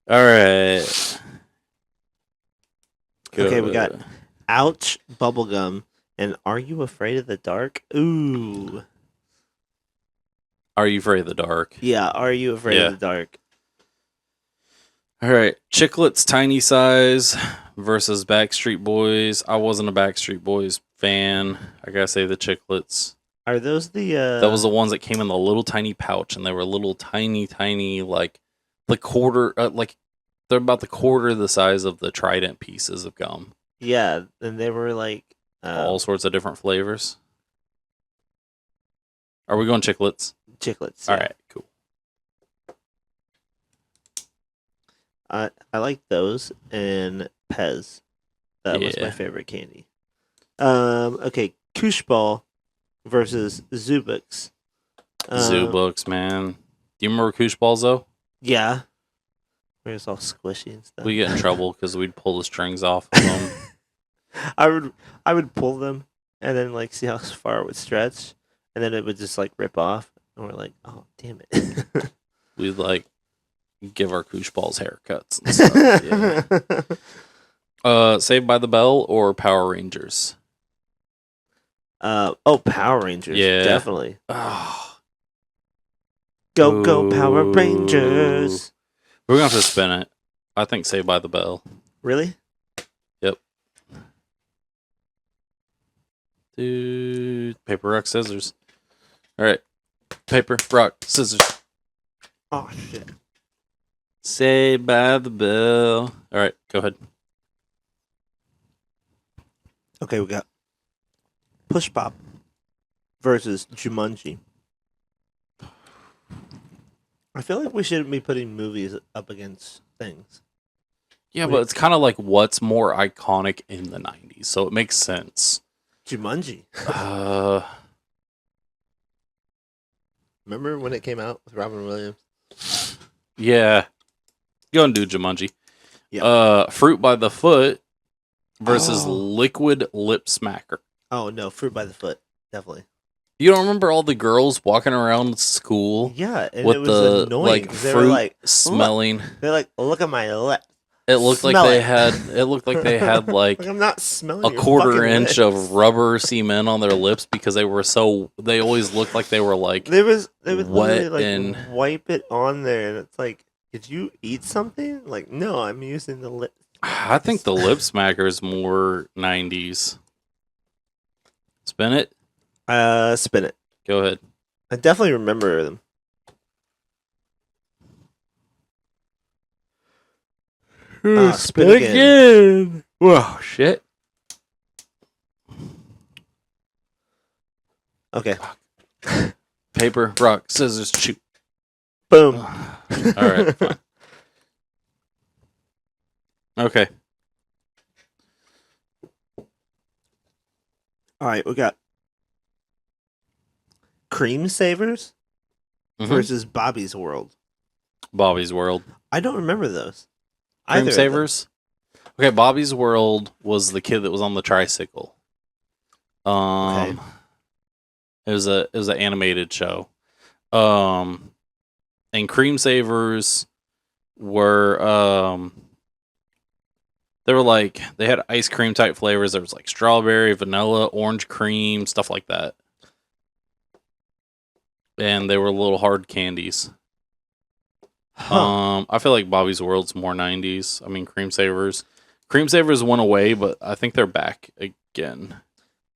All right. Okay, we got Good. Ouch Bubblegum and Are You Afraid of the Dark? Ooh. Are You Afraid of the Dark? Yeah, Are You Afraid Yeah. of the Dark? All right. Chiclets Tiny Size versus Backstreet Boys. I wasn't a Backstreet Boys fan. I gotta say the Chiclets. Are those the That was the ones that came in the little tiny pouch, and they were little tiny, like the quarter, like they're about the quarter the size of the Trident pieces of gum. yeah, and they were like All sorts of different flavors. Are we going Chiclets? Chiclets. All yeah. right, cool. I like those and Pez. That was my Yeah. favorite candy. Okay, Koosh Ball versus Zubix. Zoo books, man. Do you remember Koosh Balls though? Yeah. Where it's all squishy and stuff. We get in trouble because we'd pull the strings off of them. I would pull them and then like see how far it would stretch, and then it would just like rip off, and we're like, oh damn it. We'd like give our Koosh Balls haircuts and stuff. Yeah. Saved by the Bell or Power Rangers? Oh, Power Rangers. Yeah. Definitely. Oh, Go Power Ooh. Rangers. we're gonna have to spin it. I think Saved by the Bell. Really? Dude, paper, rock, scissors. All right, paper, rock, scissors. Oh shit. Saved by the Bell. All right, go ahead. Okay, we got Push Pop versus Jumanji. I feel like we shouldn't be putting movies up against things. Yeah, Wait. but it's kind of like what's more iconic in the '90s, so it makes sense. Jumanji. Uh, Remember when it came out with Robin Williams? yeah, go and do Jumanji. Yeah. Fruit by the Foot versus Oh. Liquid Lip Smacker. Oh no, Fruit by the Foot. Definitely. You don't remember all the girls walking around school Yeah, and with it was the annoying. like 'cause they were fruit like, smelling? they're like, look at my lip. It looked like Smell they it. had. It looked like they had like I'm not smelling a your quarter fucking inch lips. of rubber cement on their lips because they were so. They always looked like they were like. They would wet literally like and- wipe it on there, and it's like, did you eat something? Like, no, I'm using the lip. I think the lip smacker is more '90s. Spin it. Spin it. Go ahead. I definitely remember them. Spin again. Whoa, shit. Okay. Paper, rock, scissors, shoot. Boom. All right. Fine. Okay. All right, we got Cream Savers Mhm. versus Bobby's World. Bobby's World. I don't remember those. Cream Either of them. Savers. Okay, Bobby's World was the kid that was on the tricycle. Okay. It was an animated show. And Cream Savers were they were like they had ice cream type flavors. There was like strawberry, vanilla, orange cream, stuff like that. And they were little hard candies. Huh. I feel like Bobby's World's more 90s. I mean, Cream Savers went away, but I think they're back again.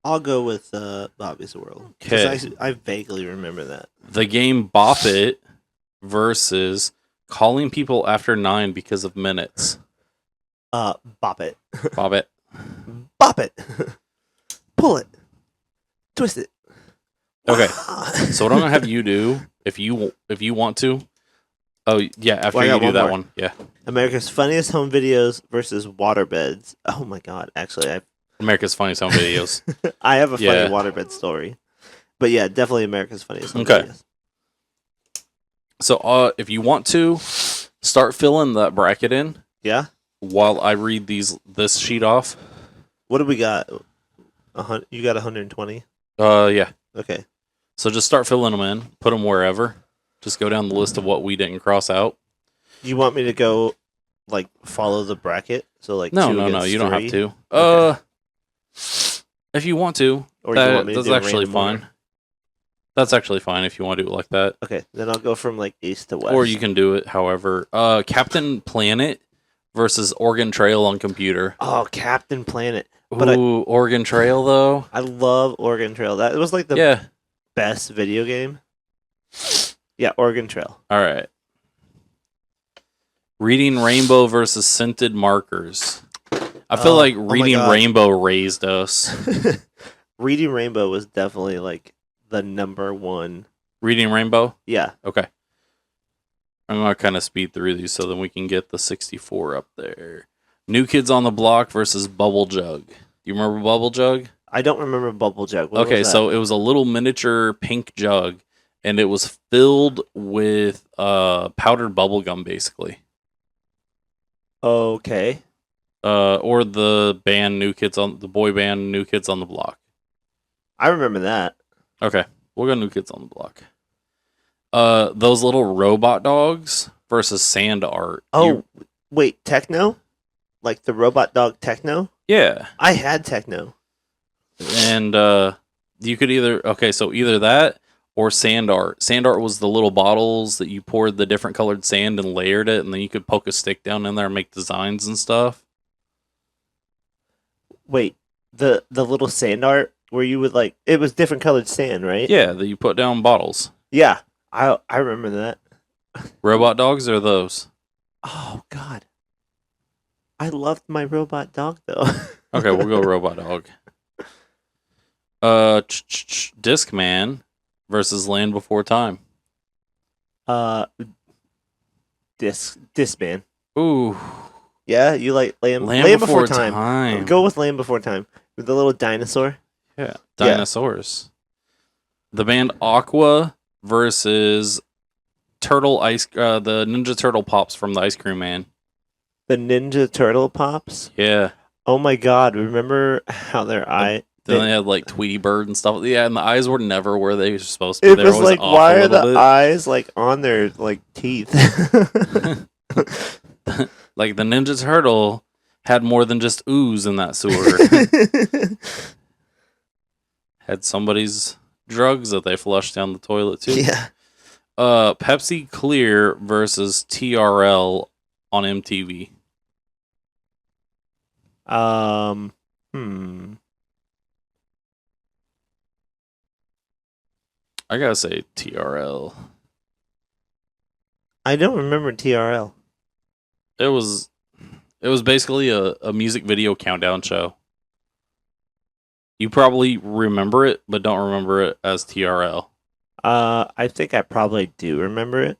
I'll go with Bobby's World. Okay. Because I vaguely remember that. The game Bop It versus calling people after 9 because of minutes. Bop it. Bop It. Bop it. Pull it. Twist it. Okay. So what I'm gonna have you do, if you want to. Oh yeah, after Well, I you got do one that more. one, yeah. America's Funniest Home Videos versus Waterbeds. Oh my god! Actually, America's Funniest Home Videos. I have a funny Yeah. waterbed story. But yeah, definitely America's Funniest Home Okay. Videos. So if you want to, start filling that bracket in Yeah. while I read this sheet off. What do we got? You got 120. Yeah. Okay. So just start filling them in. Put them wherever. Just go down the list of what we didn't cross out. You want me to go like follow the bracket? So like No, two no, against you don't have three? to. Okay. If you want to, Or you want me to that's do actually random fine. order? That's actually fine if you want to do it like that. Okay, then I'll go from like east to west. Or you can do it however. Captain Planet versus Oregon Trail on computer. Oh, Captain Planet. But Ooh, Oregon Trail though. I love Oregon Trail. That was like the Yeah. best video game. Yeah, Oregon Trail. All right. Reading Rainbow versus Scented Markers. I feel like oh my Reading God. Rainbow raised us. Reading Rainbow was definitely like the number one. Reading Rainbow? Yeah. Okay. I'm going to kind of speed through these so then we can get the 64 up there. New Kids on the Block versus Bubble Jug. Do you remember Bubble Jug? I don't remember Bubble Jug. What Okay, was that? so it was a little miniature pink jug, and it was filled with powdered bubble gum, basically. Okay. Or the boy band New Kids on the Block. I remember that. Okay, we'll go New Kids on the Block. Those little robot dogs versus sand art. Oh, wait, Techno? Like the robot dog Techno? Yeah. I had Techno. And you could either that or sand art. Sand art was the little bottles that you poured the different colored sand and layered it, and then you could poke a stick down in there and make designs and stuff. Wait, the little sand art where you would like it was different colored sand, right? Yeah, that you put down bottles. Yeah. I remember that. Robot dogs are those. Oh god. I loved my robot dog though. Okay, we'll go robot dog. Discman versus Land Before Time. Discman. Ooh, Yeah, you like Land Before Time. Go with Land Before Time with the little dinosaur. Yeah, dinosaurs. The band Aqua versus Turtle Ice. The Ninja Turtle Pops from the Ice Cream Man. The Ninja Turtle Pops. Yeah. Oh my god! Remember how their eye? Then they had like Tweety Bird and stuff. Yeah, and the eyes were never where they were supposed to be. It They was were always like, off why a are the little eyes like on their like teeth? bit. Like the Ninja Turtle had more than just ooze in that sewer. Had somebody's drugs that they flushed down the toilet too. Yeah. Pepsi Clear versus TRL on MTV. I gotta say TRL. I don't remember TRL. It was basically a music video countdown show. You probably remember it, but don't remember it as TRL. I think I probably do remember it,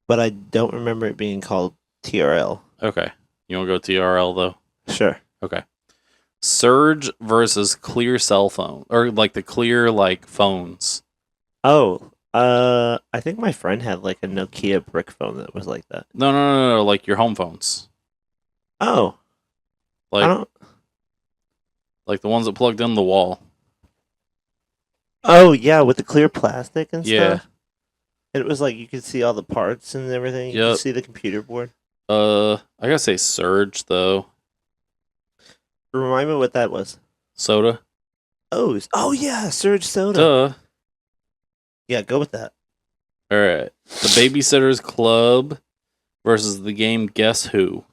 but I don't remember it being called TRL. Okay. You want to go TRL though? Sure. Okay. Surge versus Clear cell phone, or like the Clear like phones. Oh, I think my friend had like a Nokia brick phone that was like that. No, like your home phones. Oh, I Like don't. like the ones that plugged in the wall. Oh yeah, with the clear plastic and Yeah. stuff. And it was like you could see all the parts and everything. You Yep. could see the computer board. I gotta say Surge though. Remind me what that was. Soda. Oh yeah, Surge Soda. Duh. Yeah, go with that. All right. The Babysitters Club versus the game Guess Who.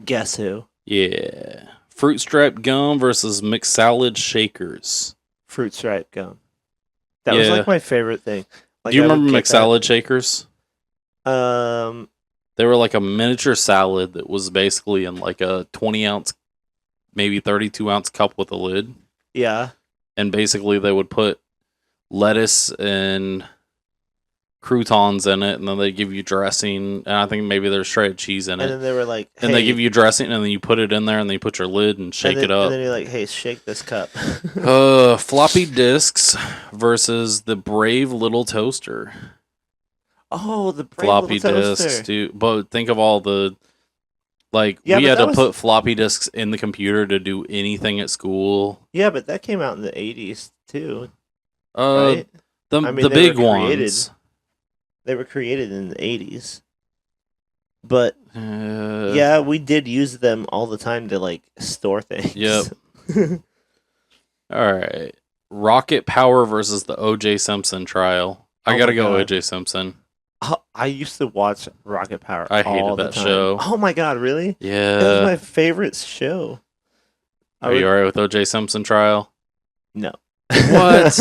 Guess who? Yeah. Fruit stripe gum versus mixed salad shakers. Fruit stripe gum. That was Yeah. like my favorite thing. Like, Do you I would remember get mixed salad shakers? that. They were like a miniature salad that was basically in like a 20-ounce, maybe 32-ounce cup with a lid. Yeah. And basically they would put lettuce and croutons in it, and then they give you dressing, and I think maybe there's shredded cheese in And it. then they were like, hey, And they give you dressing, and then you put it in there, and then you put your lid and shake it up. And then you're like, hey, shake this cup. Floppy disks versus the Brave Little Toaster. Oh, the brave Floppy little toaster. disks, dude. But think of all the, like, Yeah, we but had that to was- put floppy disks in the computer to do anything at school. Yeah, but that came out in the 80s too, Uh, right? the I mean, the they big were created. ones. They were created in the 80s. But Uh, yeah, we did use them all the time to like store things. Yep. All right. Rocket Power versus the O.J. Simpson trial. I Oh gotta my go God. O.J. Simpson. I used to watch Rocket Power. I hated all the that time. show. Oh my god, really? It was Yeah. my favorite show. Are you alright with O.J. Simpson trial? No. What?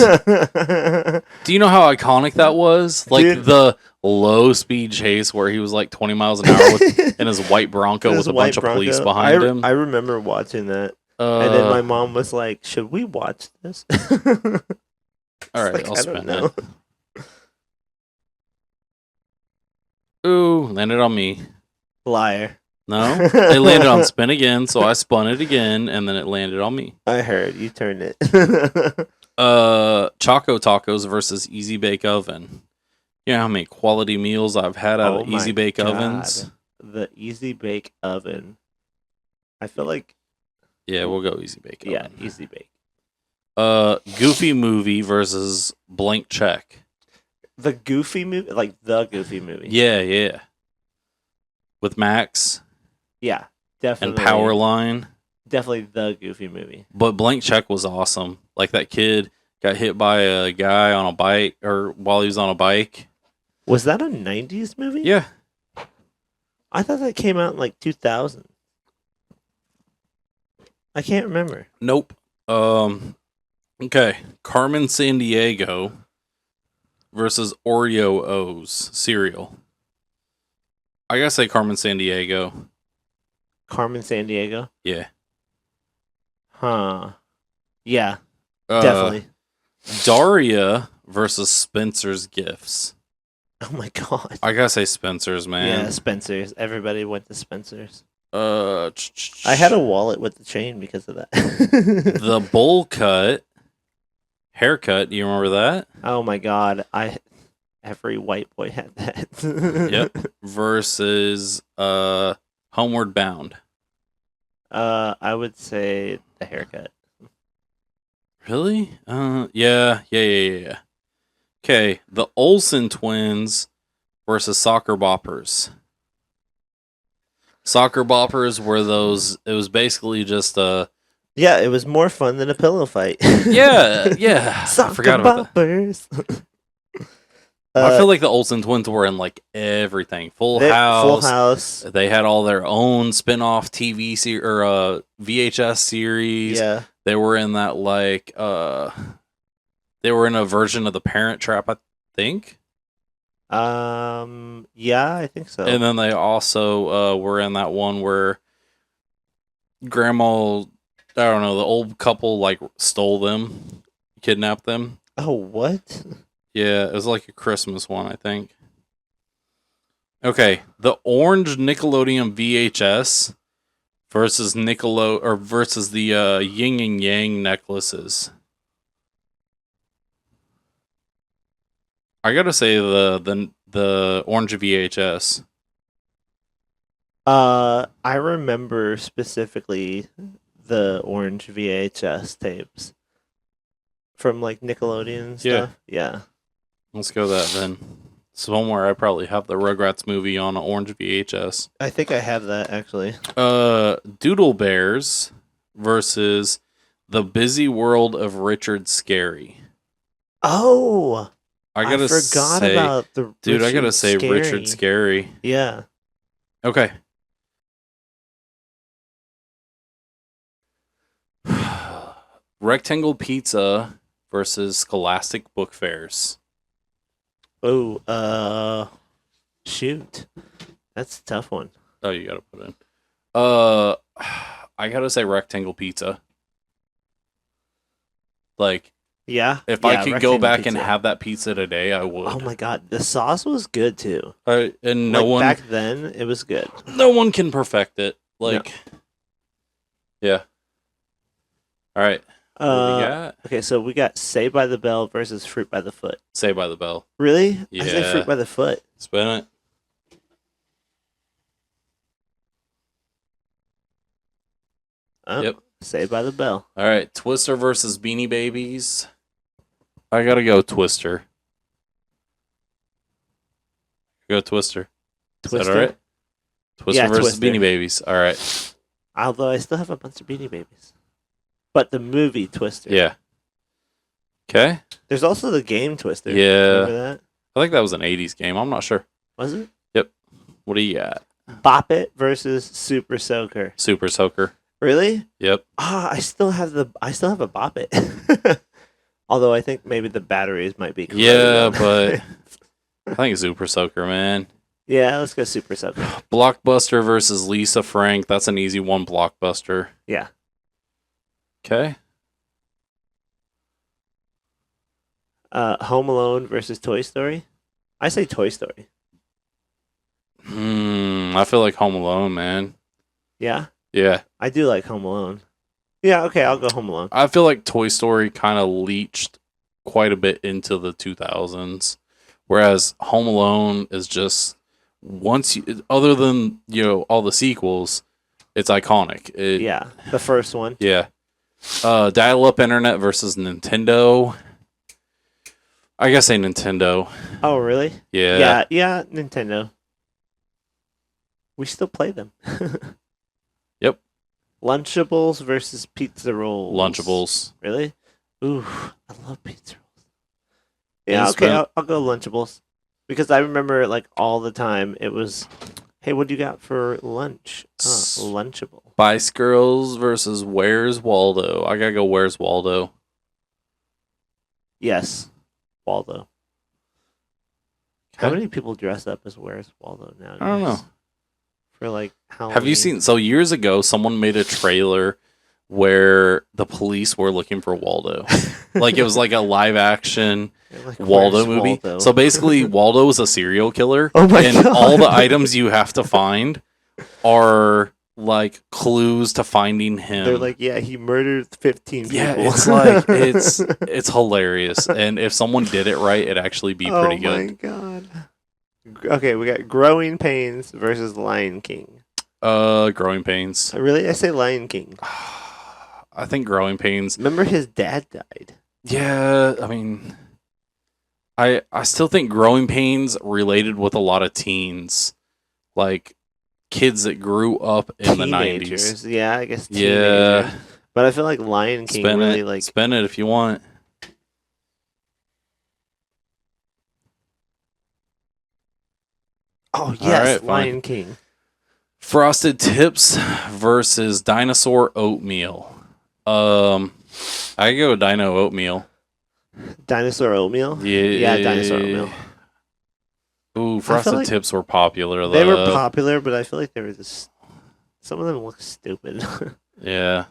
Do you know how iconic that was? Like Dude. the low speed chase where he was like 20 miles an hour with, in his white Bronco His with a white bunch of police Bronco. behind him. I remember watching that, and then my Uh, mom was like, "Should we watch this?" all right, Like, I'll I don't spin know. it. Ooh, landed on me. Liar. No, it landed on spin again, so I spun it again, and then it landed on me. I heard you turned it. Choco Tacos versus Easy Bake Oven. You know how many quality meals I've had out Oh of my Easy Bake God. Ovens? The Easy Bake Oven. I feel like Yeah, we'll go Easy Bake Oven. yeah, Easy Bake. Goofy Movie versus Blank Check. The Goofy movie, like the Goofy movie. Yeah. With Max Yeah, and definitely. Powerline. Definitely the Goofy movie. But Blank Check was awesome. Like that kid got hit by a guy on a bike, or while he was on a bike. Was that a 90s movie? Yeah. I thought that came out in like 2000. I can't remember. Nope. Okay. Carmen Sandiego versus Oreo O's cereal. I gotta say Carmen Sandiego. Carmen Sandiego? Yeah. Huh. Yeah, definitely. Daria versus Spencer's Gifts. Oh my god. I gotta say Spencer's, Yeah, man. Spencer's. Everybody went to Spencer's. I I had a wallet with the chain because of that. the bowl cut haircut. Do you remember that? Oh my god. Every white boy had that. Yep. Versus Homeward Bound. I would say the haircut. Really? Yeah. Okay, the Olsen twins versus Soccer Boppers. Soccer Boppers were those. It was basically just Yeah, it was more fun than a pillow fight. yeah. I Soccer forgot about that. boppers. I feel like the Olsen twins were in like everything. Full Full House. House. They had all their own spin-off TV or VHS series. Yeah. They were in that like they were in a version of The Parent Trap, I think. Yeah, I think so. And then they also were in that one where grandma, I don't know, the old couple like stole them, kidnapped them. Oh, what? Yeah, it was like a Christmas one, I think. Okay, the orange Nickelodeon VHS versus versus the yin and yang necklaces. I gotta say the orange VHS. I remember specifically the orange VHS tapes from like Nickelodeon and stuff. Yeah. Let's go that then. Somewhere I probably have the Rugrats movie on an orange VHS. I think I have that actually. Doodle Bears versus The Busy World of Richard Scarry. Oh, I gotta forgot say, about the dude. I gotta say Scarry. Richard Scarry. Yeah. Okay. Rectangle pizza versus Scholastic book fairs. Oh, shoot. That's a tough one. Oh, you gotta put in. I gotta say rectangle pizza. Like, Yeah. if yeah, I could go rectangle back and pizza. have that pizza today, I would. Oh my god, the sauce was good too. And no like one, back then, it was good. no one can perfect it. Like, yeah. All right. What do we got? Okay, so we got Saved by the Bell versus Fruit by the Foot. Saved by the Bell. Really? I say Yeah. Fruit by the Foot. Spin it. Oh, Yep. Saved by the Bell. All right. Twister versus Beanie Babies. I gotta go Twister. Go Twister. Is that all right? Twister Yeah, versus Twister. Beanie Babies. All right. Although I still have a bunch of Beanie Babies. But the movie Twister. Yeah. Okay. There's also the game Twister. Yeah. Remember that? I think that was an 80s game. I'm not sure. Was it? What do you got? Bop It versus Super Soaker. Super Soaker. Really? Yep. I still have a Bop It. Although I think maybe the batteries might be corroded. Yeah, but I think Super Soaker, man. Yeah, let's go Super Soaker. Blockbuster versus Lisa Frank. That's an easy one, Blockbuster. Yeah. Okay. Home Alone versus Toy Story. I say Toy Story. I feel like Home Alone, man. Yeah, Yeah. I do like Home Alone. Yeah, okay, I'll go Home Alone. I feel like Toy Story kind of leached quite a bit into the 2000s. Whereas Home Alone is just, once you, other than, all the sequels, it's iconic. Yeah, the first one. Yeah. Dial-up internet versus Nintendo. I guess say Nintendo. Oh, really? Yeah. Yeah, Nintendo. We still play them. Yep. Lunchables versus Pizza Rolls. Lunchables. Really? Ooh, I love Pizza Rolls. Yeah, It's okay, been- I'll go Lunchables. Because I remember, like, all the time it was, hey, what do you got for lunch? Lunchable. Spice Girls versus Where's Waldo. I gotta go Where's Waldo. Yes, Waldo. How Okay. many people dress up as Where's Waldo nowadays? I don't know. For like Halloween. Have you seen? So years ago, someone made a trailer where the police were looking for Waldo. Like it was like a live action They're like, Waldo "Where's movie. Waldo?" So basically, Waldo is a serial killer. Oh my and God. all the items you have to find are like clues to finding him. They're like, yeah, he murdered 15 people. yeah, it's like it's hilarious. And if someone did it right, it'd actually be pretty Oh good. my god. Okay, we got Growing Pains versus Lion King. Growing Pains. Really? I say Lion King. I think Growing Pains. Remember his dad died. Yeah, I mean, I still think Growing Pains related with a lot of teens, like kids that grew up in the 90s. Teenagers. Yeah, I guess Yeah. teenagers. But I feel like Lion King Spin really it, like spin it if you want. Oh yes, right, fine. Lion King. Frosted Tips versus Dinosaur Oatmeal. I go Dino Oatmeal. Dinosaur Oatmeal? Yeah, Yeah, Dinosaur Oatmeal. Ooh, Frosted like Tips were popular though. They were popular, but I feel like they were just some of them look stupid. Yeah.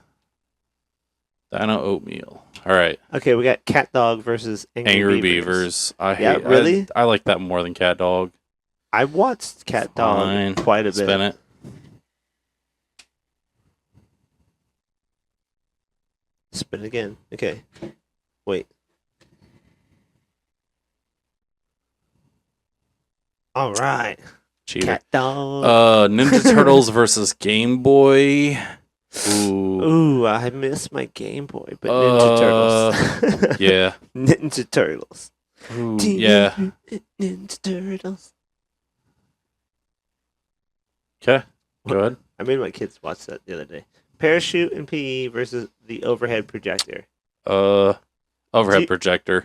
Dino Oatmeal. All right. Okay, we got Cat Dog versus Angry Beavers. I Yeah, hate. really? I like that more than Cat Dog. I watched Cat Dog Fine. quite a bit. Spin it. Spin again. Okay. Wait. All right. Cheater. Cat Dog. Ninja Turtles versus Game Boy. Ooh. Ooh, I miss my Game Boy, but Ninja Turtles. Yeah. Ninja Turtles. Ooh, yeah. Ninja Turtles. Okay. Go ahead. I made my kids watch that the other day. Parachute and PE versus the overhead projector. Overhead Do- projector.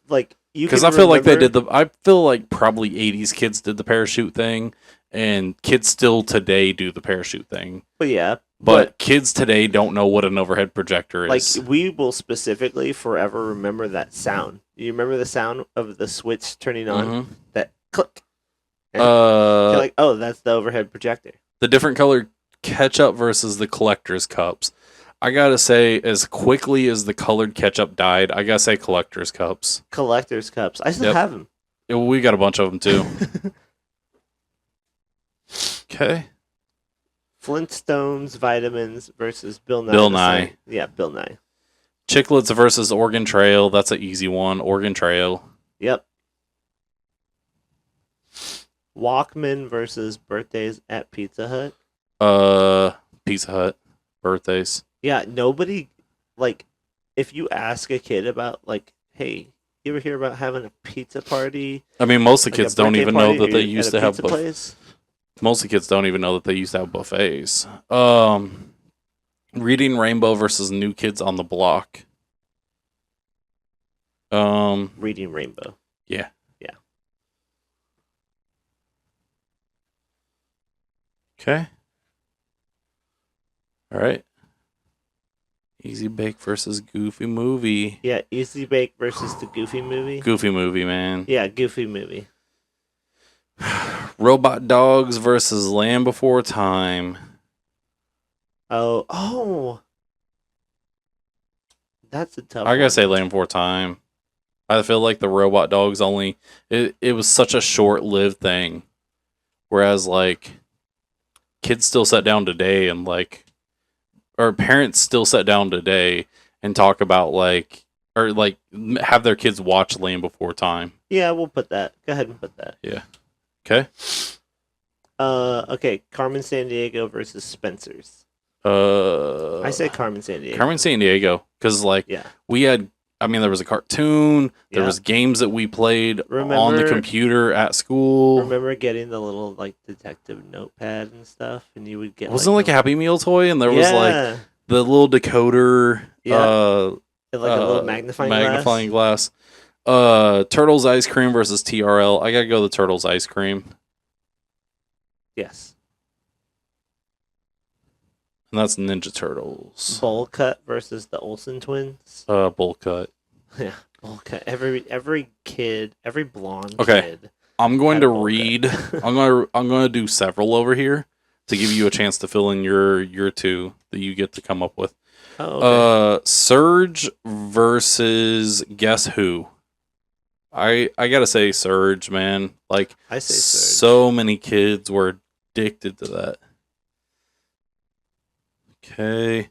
Like you Because can I feel like they remember- did I feel like probably 80s kids did the parachute thing, and kids still today do the parachute thing. But yeah, But kids today don't know what an overhead projector like is. we will specifically forever remember that sound. You remember the sound of the switch turning on? Mhm. That click. And you're Uh, like, oh, that's the overhead projector. the different colored ketchup versus the collector's cups. I gotta say, as quickly as the colored ketchup died, I gotta say collector's cups. Collector's cups. I still Yep. have them. Yeah, we got a bunch of them too. Okay. Flintstones, vitamins versus Bill Nye. Bill the Nye. Science- Yeah, Bill Nye. Chiclets versus Oregon Trail. That's an easy one. Oregon Trail. Yep. Walkman versus birthdays at Pizza Hut. Pizza Hut. Birthdays. Yeah, nobody, like, if you ask a kid about, like, hey, you ever hear about having a pizza party? I mean, most of the Like a kids don't birthday even know party that they at a used to have pizza place? most of the kids don't even know that they used to have buffets. Reading Rainbow versus New Kids on the Block. Reading Rainbow. Yeah. Yeah. Okay. All right. Easy Bake versus Goofy Movie. Yeah, Easy Bake versus the Goofy movie. Goofy Movie, man. Yeah, Goofy movie. Robot Dogs versus Land Before Time. Oh. That's a tough I gotta one. say Land Before Time. I feel like the Robot Dogs it was such a short-lived thing. Whereas, like, kids still sit down today and, like, or parents still sit down today and talk about, like, or, like, have their kids watch Land Before Time. Yeah, we'll put that. Go ahead and put that. Yeah. Okay. Okay, Carmen Sandiego versus Spencer's. I say Carmen Sandiego. Carmen Sandiego, because, like, Yeah. we had, I mean, there was a cartoon, there Yeah. was games that we played on the Remember- computer at school. Remember getting the little, like, detective notepad and stuff? And you would get, Wasn't it like a the- Happy Meal toy? And there was, like, Yeah. the little decoder, Yeah. And, like, a little magnifying glass. Turtles Ice Cream versus TRL. I gotta go the Turtles Ice Cream. Yes. And that's Ninja Turtles. Bowl cut versus the Olsen twins. Bowl cut. Yeah, bowl cut. Every kid, every blonde Okay. kid. I'm going Had to a bowl read. cut. I'm gonna do several over here to give you a chance to fill in your two that you get to come up with. Oh, okay. Surge versus Guess Who. I gotta say Surge, man. Like, I say Surge. so many kids were addicted to that. Okay.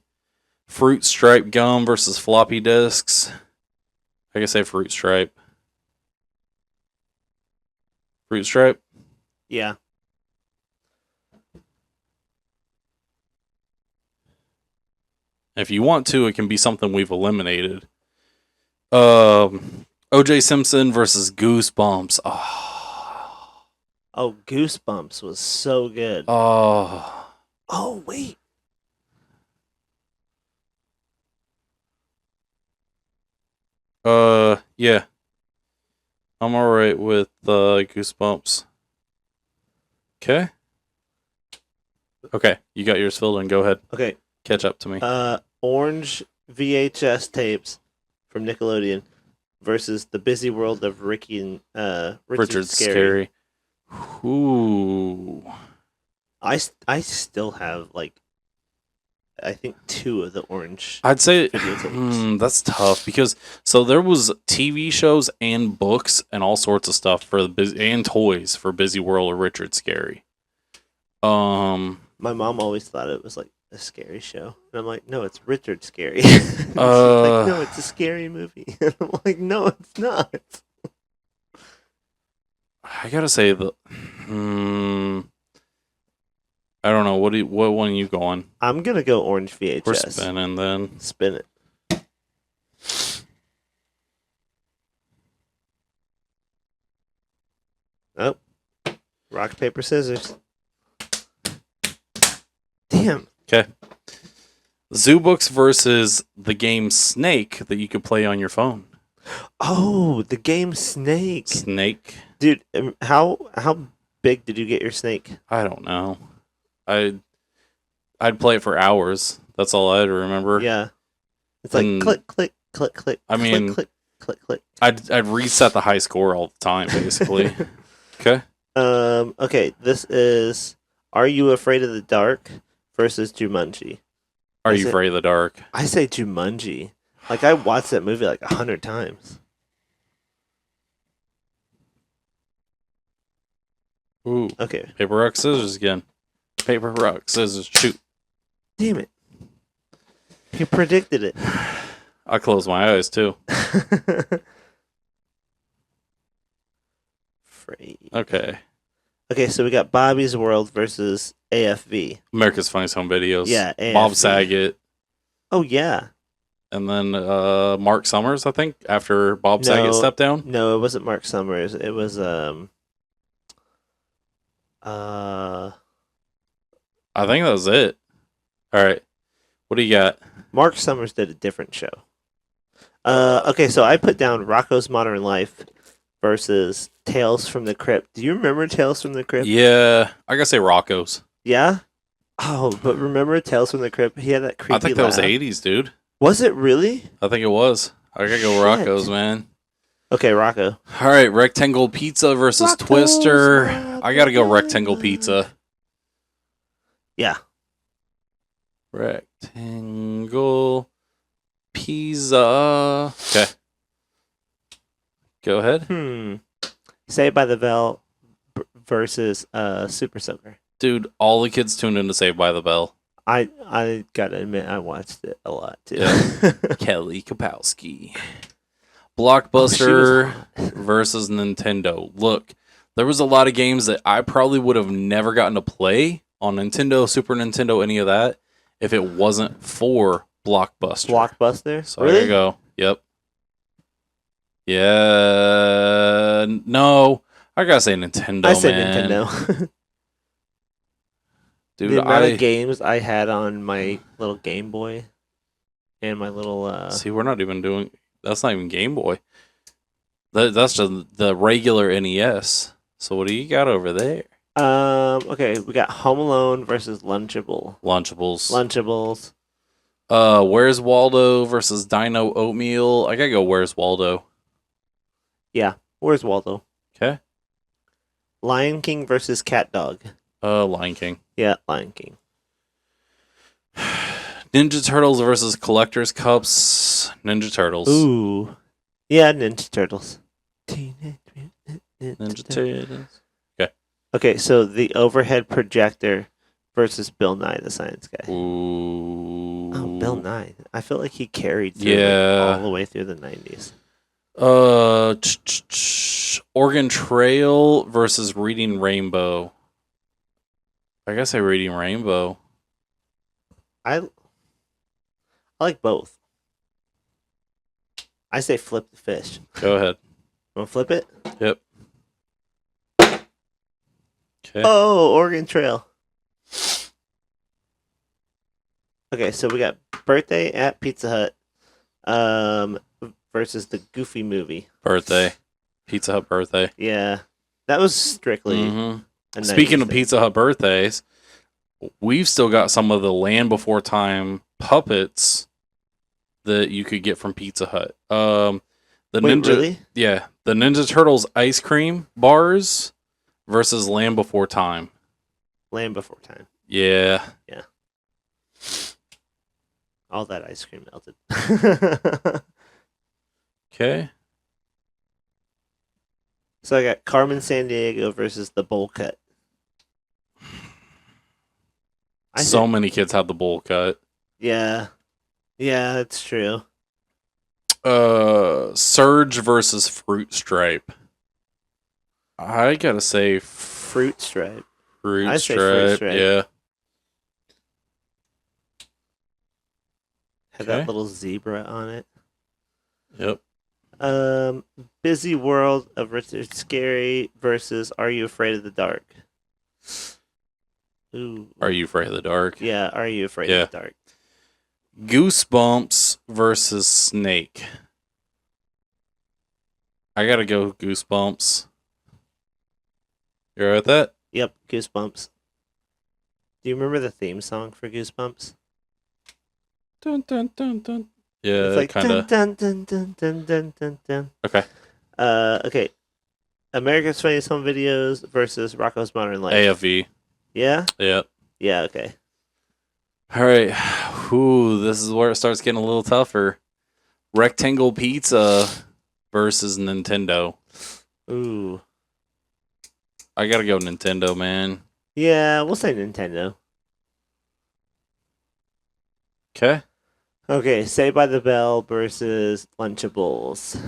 Fruit Stripe gum versus floppy disks. I can say Fruit Stripe. Fruit Stripe. Yeah. If you want to, it can be something we've eliminated. OJ Simpson versus Goosebumps. Oh, Goosebumps was so good. Oh. Oh, wait. Yeah. I'm alright with Goosebumps. Okay. Okay, you got yours filled in. Go ahead. Okay. Catch up to me. Orange VHS tapes from Nickelodeon versus The Busy World of Ricky and Richard Scary. Ooh. I still have, like, I think 2 of the orange. I'd say Videotapes. that's tough because so there was TV shows and books and all sorts of stuff for the and toys for Busy World of Richard Scary. My mom always thought it was like a scary show, and I'm like, no, it's Richard Scary. She's like, no, it's a scary movie. And I'm like, no, it's not. I gotta say I don't know. What one are you going? I'm gonna go orange VHS. We're spinning then. Spin it. Oh, rock paper scissors. Damn. Okay. Zoo Books versus the game Snake that you could play on your phone. Oh, the game Snake. Snake. Dude, how big did you get your snake? I don't know. I'd play it for hours. That's all I'd remember. Yeah. It's like And- click, click, click, click. I mean- click, click, click, click. I'd reset the high score all the time, basically. Okay. Okay, this is Are You Afraid of the Dark versus Jumanji. Are Is you it- afraid of the dark? I say Jumanji. Like, I watched that movie like 100 times. Ooh. Okay. Paper, rock, scissors again. Paper, rock, scissors, shoot. Damn it. You predicted it. I closed my eyes too. Afraid. Okay. Okay, so we got Bobby's World versus AFV. America's Funniest Home Videos. Yeah, Bob AFV. Saget. Oh, yeah. And then Mark Summers, I think, after Bob Saget No. stepped down. No, it wasn't Mark Summers. It was, I think that was it. All right. What do you got? Mark Summers did a different show. Okay, so I put down Rocco's Modern Life versus Tales from the Crypt. Do you remember Tales from the Crypt? Yeah, I gotta say Rocco's. Yeah? Oh, but remember Tales from the Crypt? He had that creepy I think that was the laugh. 80s, dude. Was it really? I think it was. I gotta go Shit. Rocco's, man. Okay, Rocco. All right, Rectangle Pizza versus Rocco's Twister. Modern I gotta go Rectangle Pizza. Yeah. Rectangle Pizza. Okay. Go ahead. Saved by the Bell versus Super Soaker. Dude, all the kids tuned in to Saved by the Bell. I gotta admit, I watched it a lot too. Yeah. Kelly Kapowski. Oh, Blockbuster versus Nintendo. Look, there was a lot of games that I probably would have never gotten to play on Nintendo, Super Nintendo, any of that, if it wasn't for Blockbuster. Blockbuster? So there you go. Yep. Yeah. No, I gotta say Nintendo. I say man. Nintendo. Dude, the amount of games I had on my little Game Boy and my little see, we're not even doing. That's not even Game Boy. That's just the regular NES. So what do you got over there? okay, we got Home Alone versus Lunchable. Lunchables. Lunchables. Where's Waldo versus Dino Oatmeal? I gotta go. Where's Waldo? Where's Waldo? Okay. Lion King versus Cat Dog. Lion King. Yeah, Lion King. Ninja Turtles versus Collector's Cups. Ninja Turtles. Ooh. Yeah, Ninja Turtles. Teenage Mutant Ninja Turtles. Turtles. Okay, so the overhead projector versus Bill Nye the Science Guy. Ooh. Oh, Bill Nye. I feel like he carried through Yeah. all the way through the 90s. Oregon Trail versus Reading Rainbow. I guess I Reading Rainbow. I like both. I say flip the fish. Go ahead. Want to flip it? Yep. Okay. Oh, Oregon Trail. Okay, so we got Birthday at Pizza Hut versus the Goofy movie. Birthday. Pizza Hut birthday. Yeah. That was strictly Mhm. a Speaking 90s of thing. Pizza Hut birthdays, we've still got some of the Land Before Time puppets that you could get from Pizza Hut. The Wait, Ninja, really? yeah, the Ninja Turtles ice cream bars versus Land Before Time. Land Before Time. Yeah, All that ice cream melted. okay. So I got Carmen Sandiego versus the Bowl Cut. So many kids have the bowl cut. Yeah. Yeah, that's true. Surge versus Fruit Stripe. I gotta say Fruit Stripe. Fruit I say Fruit Stripe. Stripe. Yeah. Had Okay. that little zebra on it. Yep. Busy World of Richard Scary versus Are You Afraid of the Dark? Ooh. Are You Afraid of the Dark? Yeah, Are You Afraid Yeah. of the Dark? Goosebumps versus Snake. I gotta go Goosebumps. You alright with that? Yep, Goosebumps. Do you remember the theme song for Goosebumps? Dun, dun, dun, dun. Yeah, It's like kind of. dun dun dun dun dun dun dun. Okay. Okay. America's Funniest Home Videos versus Rocco's Modern Life. AFV. Yeah? Yeah. Yeah, okay. All right. Ooh, this is where it starts getting a little tougher. Rectangle Pizza versus Nintendo. Ooh. I gotta go Nintendo, man. Yeah, we'll say Nintendo. Okay. Okay, Saved by the Bell versus Lunchables.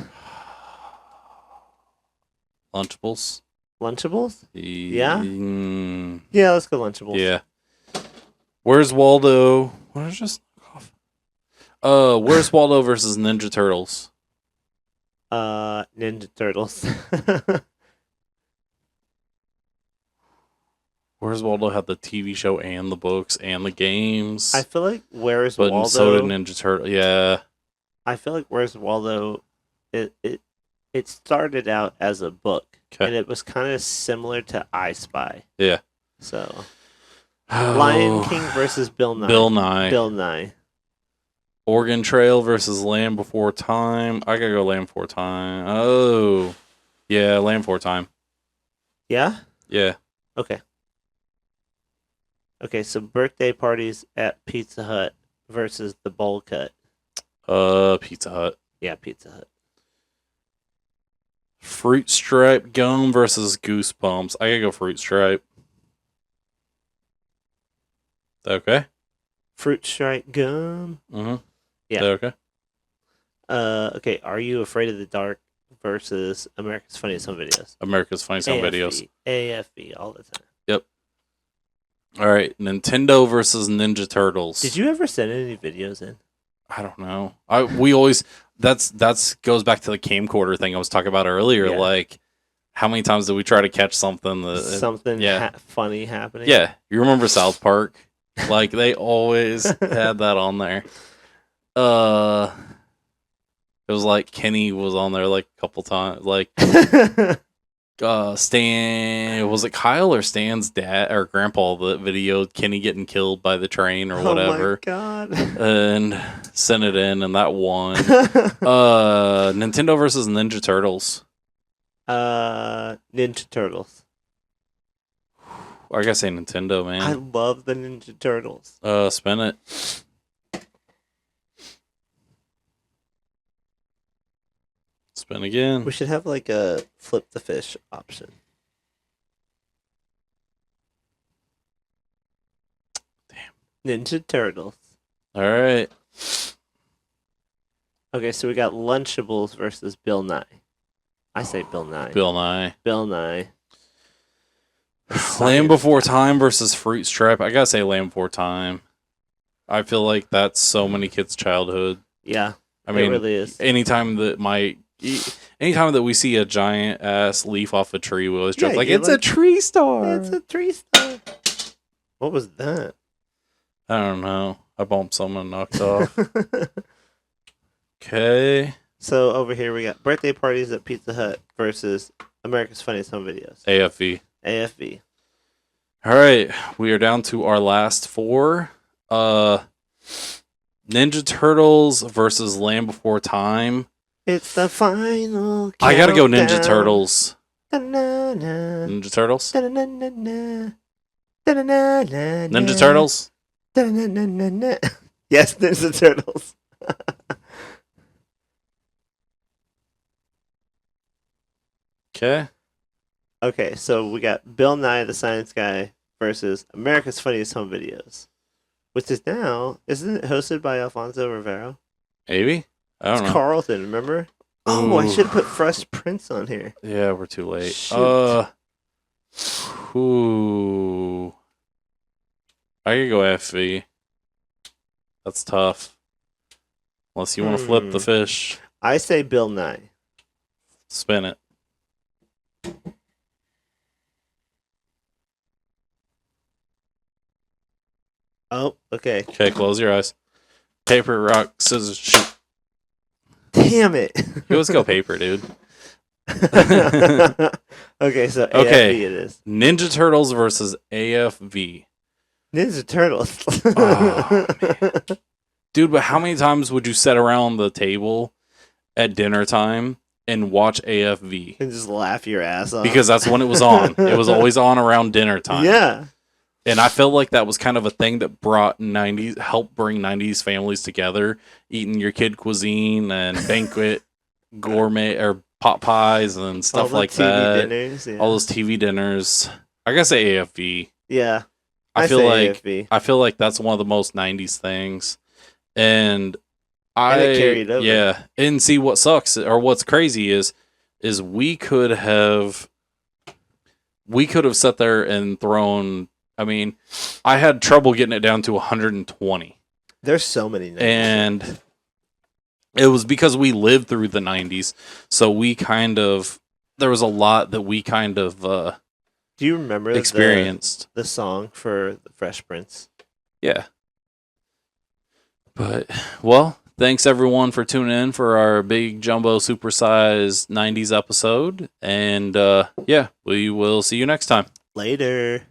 Lunchables. Lunchables? Yeah? Mm, Yeah, let's go Lunchables. yeah. Where's Waldo? What is just off? Where's Waldo versus Ninja Turtles? Ninja Turtles. Where's Waldo had the TV show and the books and the games. I feel like Where's but Waldo? so did Ninja Turtle. Yeah. I feel like Where's Waldo? It started out as a book, and it was kind of similar to I Spy. Yeah. So, Lion King versus Bill Nye. Bill Nye. Bill Nye. Oregon Trail versus Land Before Time. I gotta go Land Before Time. Oh. Yeah, Land Before Time. Yeah? Yeah. Okay. Okay, so birthday parties at Pizza Hut versus the bowl cut. Pizza Hut. Yeah, Pizza Hut. Fruit Stripe Gum versus Goosebumps. I gotta go Fruit Stripe. Okay. Fruit Stripe Gum. Mm-hmm. Yeah. Okay. Okay, Are You Afraid of the Dark versus America's Funniest Home Videos? America's Funniest Home Videos. AFV all the time. Yep. All right, Nintendo versus Ninja Turtles. Did you ever send any videos in? I don't know. We always that's goes back to the camcorder thing I was talking about earlier. Yeah. Like, how many times did we try to catch something Funny happening? Yeah, you remember South Park? Like, they always had that on there. It was like Kenny was on there like a couple times. Like, Stan, was it Kyle or Stan's dad or grandpa that videoed Kenny getting killed by the train or whatever? Oh my god! And sent it in, and that won. Nintendo versus Ninja Turtles. Ninja Turtles. I gotta say Nintendo, man. I love the Ninja Turtles. Spin it. Spin again. We should have like a flip the fish option. Damn. Ninja Turtles. All right. Okay, so we got Lunchables versus Bill Nye. I say Bill Nye. Bill Nye. Bill Nye. Land Before Time versus Fruit Stripe. I gotta say Land Before Time. I feel like that's so many kids' childhood. Yeah, I mean, it really is. Anytime that we see a giant ass leaf off a tree, we always joke like, it's a tree star. It's a tree star. What was that? I don't know. I bumped someone and knocked off. Okay. So over here we got birthday parties at Pizza Hut versus America's Funniest Home Videos. AFV. AFV. All right, we are down to our last four. Ninja Turtles versus Land Before Time. It's the final countdown. I gotta go Ninja Turtles. Da-na-na. Ninja Turtles. Da-na-na-na. Da-na-na-na-na. Ninja Turtles. Da-na-na-na-na. Yes, Ninja Turtles. Okay. Okay, so we got Bill Nye the Science Guy versus America's Funniest Home Videos, which is now, isn't it hosted by Alfonso Rivero? Maybe. I don't It's know. Carlton, remember? Oh, I Ooh. should have put Fresh Prince on here. Yeah, we're too late. Shoot. Ooh. I could go FV. That's tough. Unless you want to flip the fish. I say Bill Nye. Spin it. Oh, okay. Okay, close your eyes. Paper, rock, scissors, shoot. Damn it. You always go paper, dude. Okay, so Okay. AFV it is. Ninja Turtles versus AFV. Ninja Turtles. Oh, dude, but how many times would you sit around the table at dinner time and watch AFV? And just laugh your ass off. Because that's when it was on. It was always on around dinner time. Yeah. And I felt like that was kind of a thing that helped bring 90s families together, eating your kid cuisine and banquet gourmet or pot pies and stuff like TV that. Dinners, yeah. All those TV dinners. I gotta say AFV. Yeah. I feel say like AFV. I feel like that's one of the most 90s things. And it carried over. Yeah. And see what sucks or what's crazy is we could have sat there and thrown, I mean, I had trouble getting it down to 120. There's so many names. And it was because we lived through the 90s. So there was a lot that we kind of do you remember experienced. The song for the Fresh Prince? Yeah. But, well, thanks everyone for tuning in for our big jumbo supersized 90s episode. And yeah, we will see you next time. Later.